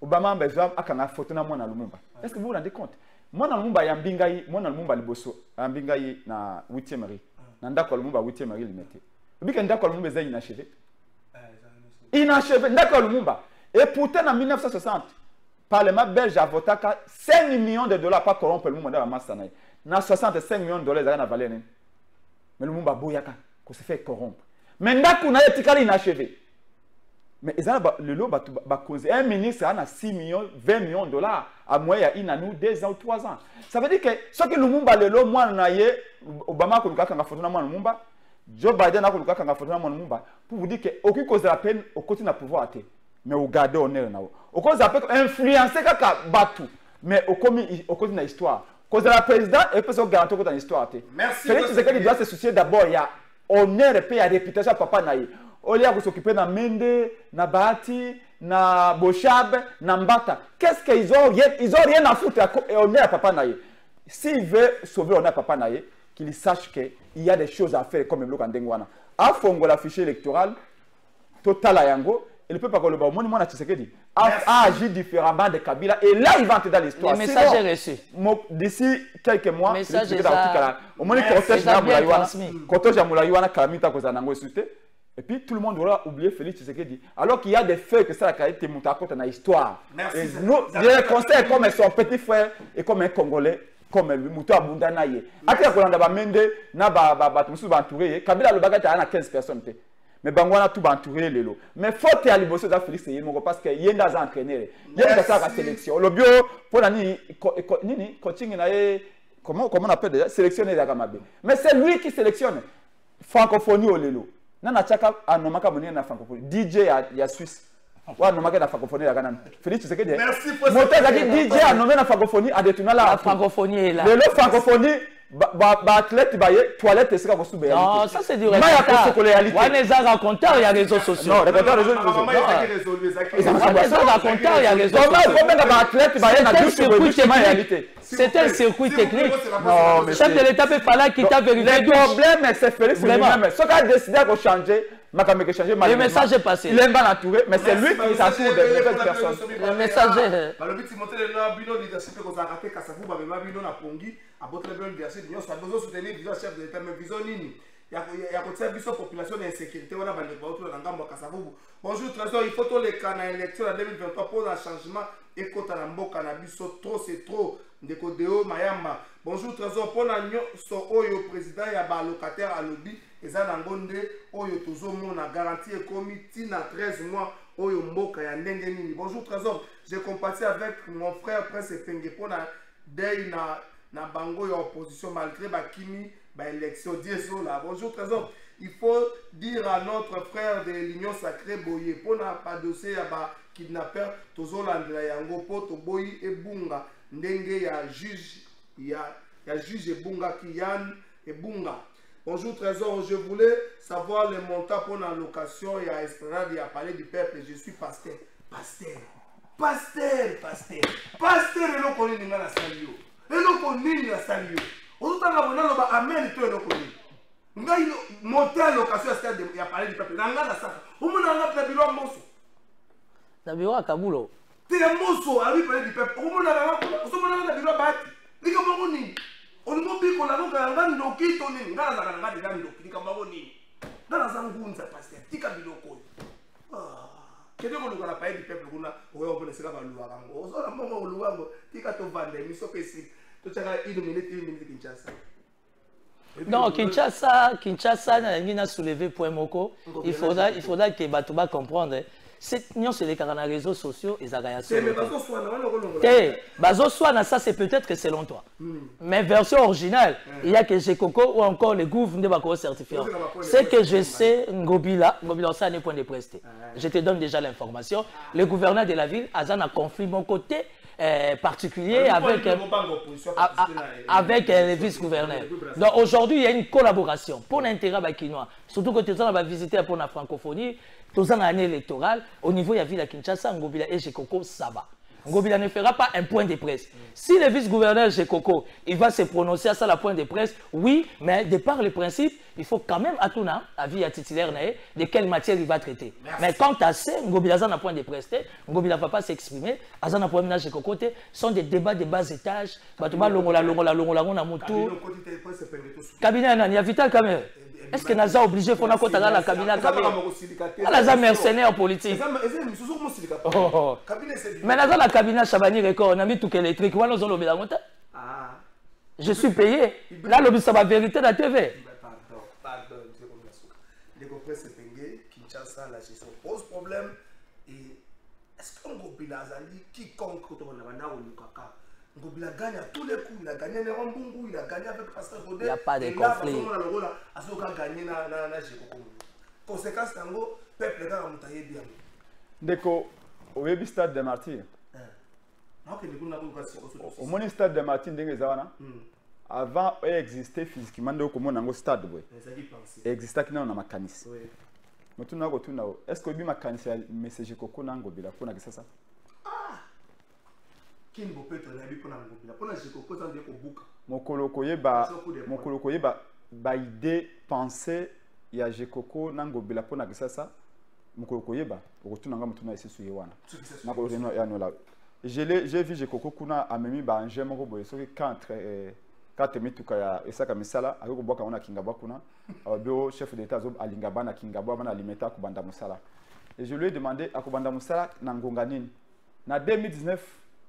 Obama a besoin de photo na moi na Lumumba. Est-ce que vous vous rendez compte? Moi na Lumumba, yambingai, moi na Lumumba liboso, yambingai na 8e mari. Nanda ko Lumumba 8e mari limité. Bika nda ko Lumumba zai inachevé. Inachevé, nda ko Lumumba. Et pourtant en 1960, Parlement belge a voté 5 millions de dollars pour corrompre Lumumba dans la masse sanaï. Na 65 millions de dollars ça na valeur. Mais Lumumba boyaka ko se fait corrompre. Mais nda ko na etikali inachevé. Mais le lot va causer un ministre a 6 millions, 20 millions de dollars à moyen il a 2 ans ou 3 ans. Ça veut dire que ce que Lumumba le lot moi naie Obama ko luka kanga photo na moi Lumumba, Joe Biden a ko luka kanga photo na moi Lumumba pour vous dire que aucune cause de la peine au côté na pouvoir até. Mais au garder honneur na. Au cause de la peine influencer kaka batu mais au côté na histoire. Cause de la président et peut se garantir dans l'histoire até. Merci. C'est que il doit se soucier d'abord il y a honneur et puis il y a réputation papa naie. Au lieu de s'occuper de Mende, na Bahati, na Boshab, na Mbata. Qu'est-ce qu'ils ont? Ils n'ont rien à foutre et on est à Papa Naye. S'il veut sauver on est à Papa Naye, qu'il sache qu'il y a des choses à faire comme le bloc en Dengwana. À Fongo, la fichier électoral, total à Yango, il ne peut pas que le bon monde a agi différemment de Kabila et là il va entrer dans l'histoire. Le message est reçu. D'ici quelques mois, le message est au moins il cortège à Moulaïwana, Kalamita, Kozanango est sauté. Et puis tout le monde aura oublié Félix Tshisekedi. Alors qu'il y a des faits que ça a été monté à côté dans l'histoire. Et nous, je les conseille comme son petit frère et comme un Congolais, comme lui, Moutou Abundanaye. Après, quand on a Mende, na entouré, Kabila le bagage a 15 personnes. Mais Bangwana tout entouré les lots. Mais faut que à l'ibosé de Félix Tshisekedi parce qu'il y a des entraîneurs. Il y a des la sélection. Le bio pour la coaching comment on appelle déjà sélectionner la Gamabe. Mais c'est lui qui sélectionne francophonie au Lelo. Nana chaka anomaka moni na francophonie DJ ya Suisse wa anomaka na francophonie la Ghana Félix Tshisekedi merci pour ça DJ anomé na francophonie a détourné la francophonie est là le francophonie ba athlète ba toilette et ça ko non ça c'est du réalité on les a raconté il y a réseaux sociaux non raconter réseaux sociaux c'est un circuit technique. Non, mais chef de l'État peut parler qui t'a vérifié. Le problème, c'est Félix lui-même. Ce qui a décidé de changer, le message est passé. Il est mal entouré, mais c'est lui qui s'entoure de nouvelles personnes. Le message est. Le but, c'est monter le bino leadership que vous avez fait, Kassavou, Bino na Pongi, à votre leadership, nous avons soutenu le chef de l'État, mais vision nini. Il y a une population d'insécurité. Bonjour, Trésor. Il faut que les canaux élections en 2023 pour un changement. Et quand on a un cannabis, trop c'est trop. Mayamba. Bonjour, Trésor. Pour la le président, il y a un locataire à lobby. Et ça, dans le monde, on a garanti et commis 13 mois. Bonjour, Trésor. J'ai compatis avec mon frère Prince Fenge pour la na bango ya opposition malgré Bakimi. Élection là. Bonjour Trésor, il faut dire à notre frère de l'Union Sacrée Boye pour n'a pas dossier à kidnappeur Tozolandela Yango Poto Boyi et Bunga Ndenge ya juge juge Bunga Kiyan et Bunga. Bonjour Trésor, je voulais savoir le montant pour la location et à Esplanade et à Palais du Peuple. Je suis pasteur et l'on connaît les la salio et l'on connaît la salio. Amen, monter à l'occasion il y a parlé du peuple. On a un bureau mosso. Le bureau à Kabulo. Tu es mosso, à lui parler du peuple. On a un bureau bâti. Il y a un moni. On m'a dit qu'on a un noki toni. Dans la noki, il y a un moni. Dans la zangoun, ça passe. Tika biloko. Qu'est-ce qu'on a parlé du peuple? On a laissé la valeur. On a un louango. Tika to vande. Mais ce que c'est. Non, Kinshasa n'a soulevé point moko. Il faudra que Batouba comprendre. Cette union sur les réseaux sociaux et ça c'est peut-être que selon toi. Mais version originale, il y a que Gekoko ou encore le gouvernement de certifié. C'est que je sais, Ngobila, ça n'est point de presté. Je te donne déjà l'information. Le gouverneur de la ville, Azan a conflit mon côté. particulier avec les vice-gouverneurs. Donc aujourd'hui, il y a une collaboration pour l'intérêt bakinois. Surtout que tu as visité pour la francophonie, tu as une année électorale, au niveau de la ville de Kinshasa, Ngobila et Jekoko, ça va. Ngobila ne fera pas un point de presse. Si le vice-gouverneur Jekoko, il va se prononcer à ça, la point de presse, oui, mais de par le principe, il faut quand même à tout à vie à titulaire de quelle matière il va traiter. Merci. Mais quant à ça, Ngobila a un point de presse, Ngobila ne va pas s'exprimer, à un point de Jekoko, sont des débats de bas étage, cabinet, il y a Vital quand même. Est-ce que Naza obligé de faire la cabinet? Naza mercenaire politique. Mais Naza la cabinet Chabani Record, on a mis tout électrique. Je suis payé. Là, l'objet, c'est la vérité de la TV. Pardon. Les compris se peignent, Kinshasa, la gestion pose problème. Et est-ce qu'on Ngobila Azali, quiconque on a au Lukaka, Ngobila gagne à tous les coups, il a gagné les Rambungu, il a gagné avec Pasteur Godé. Il n'y a pas de conflit. Il a gagné na Jekoko. Conséquence, le peuple est dans le bien. Deko, au Wébi Stade des Martyrs. Au moins, stade des Martyrs, avant, il existait physiquement un stade. Il existait qui n'a pas de canis. Est-ce que le canis est un message que vous avez dit ça? Qui ne peut pas être pour la Jekoko, ça veut dire Mon colocoye, idée, pensée, il y a Jekoko, Nangobila pour la ça. Mon colocoye, retourne à Mutuna ici sur Yawana. J'ai vu Jekoko Kuna a mis un gemme robot, quand tu mets tout ça, et ça comme ça, avec le bois qu'on a Kingaba Kuna, le chef d'État à Lingabana, Kingaba, à Limeta, Kubanda Moussala. Et je lui ai demandé à Kubanda Moussala, Nangonganin. En 2019,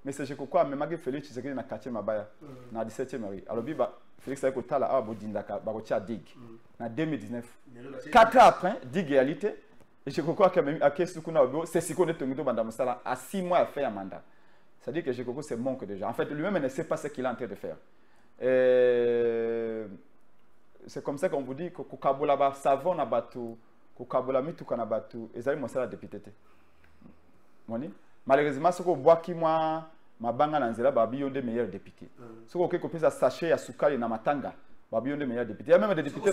mais c'est Jekoko a même Félix Tshisekedi na 4e Mabaya, na 17e Marie. Alors, Félix a été là, à Bodindaka, Barotia Dig, en 2019. 4 ans après, Dig égalité, et Jekoko a même acquis ce qu'on a, c'est ce qu'on est tenu Banda Moussala, à 6 mois à faire un mandat. C'est-à-dire que Jekoko c'est manque déjà. En fait, lui-même ne sait pas ce qu'il est en train de faire. C'est comme ça qu'on vous dit que Kabola savon na batu, Kabola mitu kana batu, et ça moi ça la député. Malheureusement, ce qu'on voit qui moi ma banga nanzela babi yon des meilleurs députés. Ce qu'on peut ça sachet ya sukali na matanga, babi yon des meilleurs députés. Il y a même des députés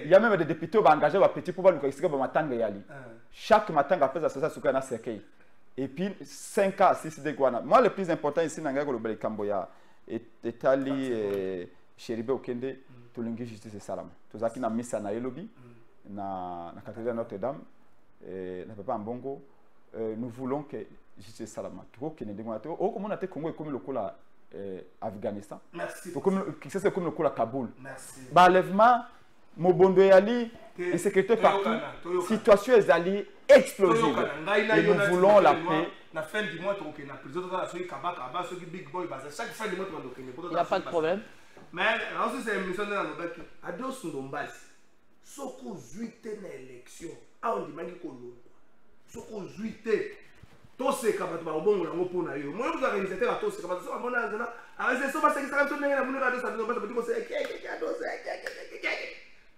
il y a même des députés engagés ba petit pouvoir nous expliquer ba matanga yali. Chaque matanga fait ça sukali na cercueil. Et puis 5 à 6 de Guana. Moi, le plus important ici, c'est que le Camboya est allé chez Ribe Okende, tout le justice et salam. Tout ça qui n'a mis ça dans lobby, dans la cathédrale Notre-Dame, dans Papa Mbongo, nous voulons que justice et salam. Tout le monde a dit, oh, comment on a été Congo comme le coup là, Afghanistan. Merci. C'est comme le coup là, Kaboul. Merci. Balèvement, Mobondo Yali, et secrétaire partout, situation est allée explosive. Et nous voulons la paix. La fin du mois, il n'y a pas de problème. Mais aussi, c'est une émission de la nouvelle. À deux Sundombas, ce qu'on zuite dans l'élection, on dit que ce qu'on zuite, tout ce qui est bon, on a un peu de moi, vous organisez à tous ces camarades. On a un c'est ça, parce que ça va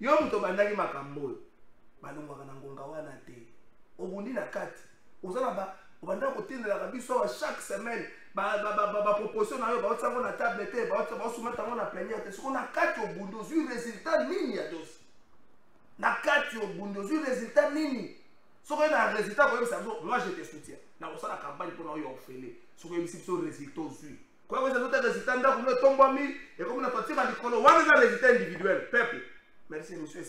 yo muto bandaki makambo balonga na ngonga wana te obundi na kati ozala ba obanda kotindela biso chaque semaine ba proposition na yo ba otsango na table te ba soumettre ngo na plénière te siko na kati obundi ozui résultat nini ya dosi na kati obundi ozui résultat nini soko na résultat ko yebisa moi je te soutiens na kosala campagne pour na yo ofele soko yebisa biso résultat ozui kwa hiyo zote résultat ndako no tombwami et comme na totika likolo wana résultat individuel peuple. Merci, monsieur.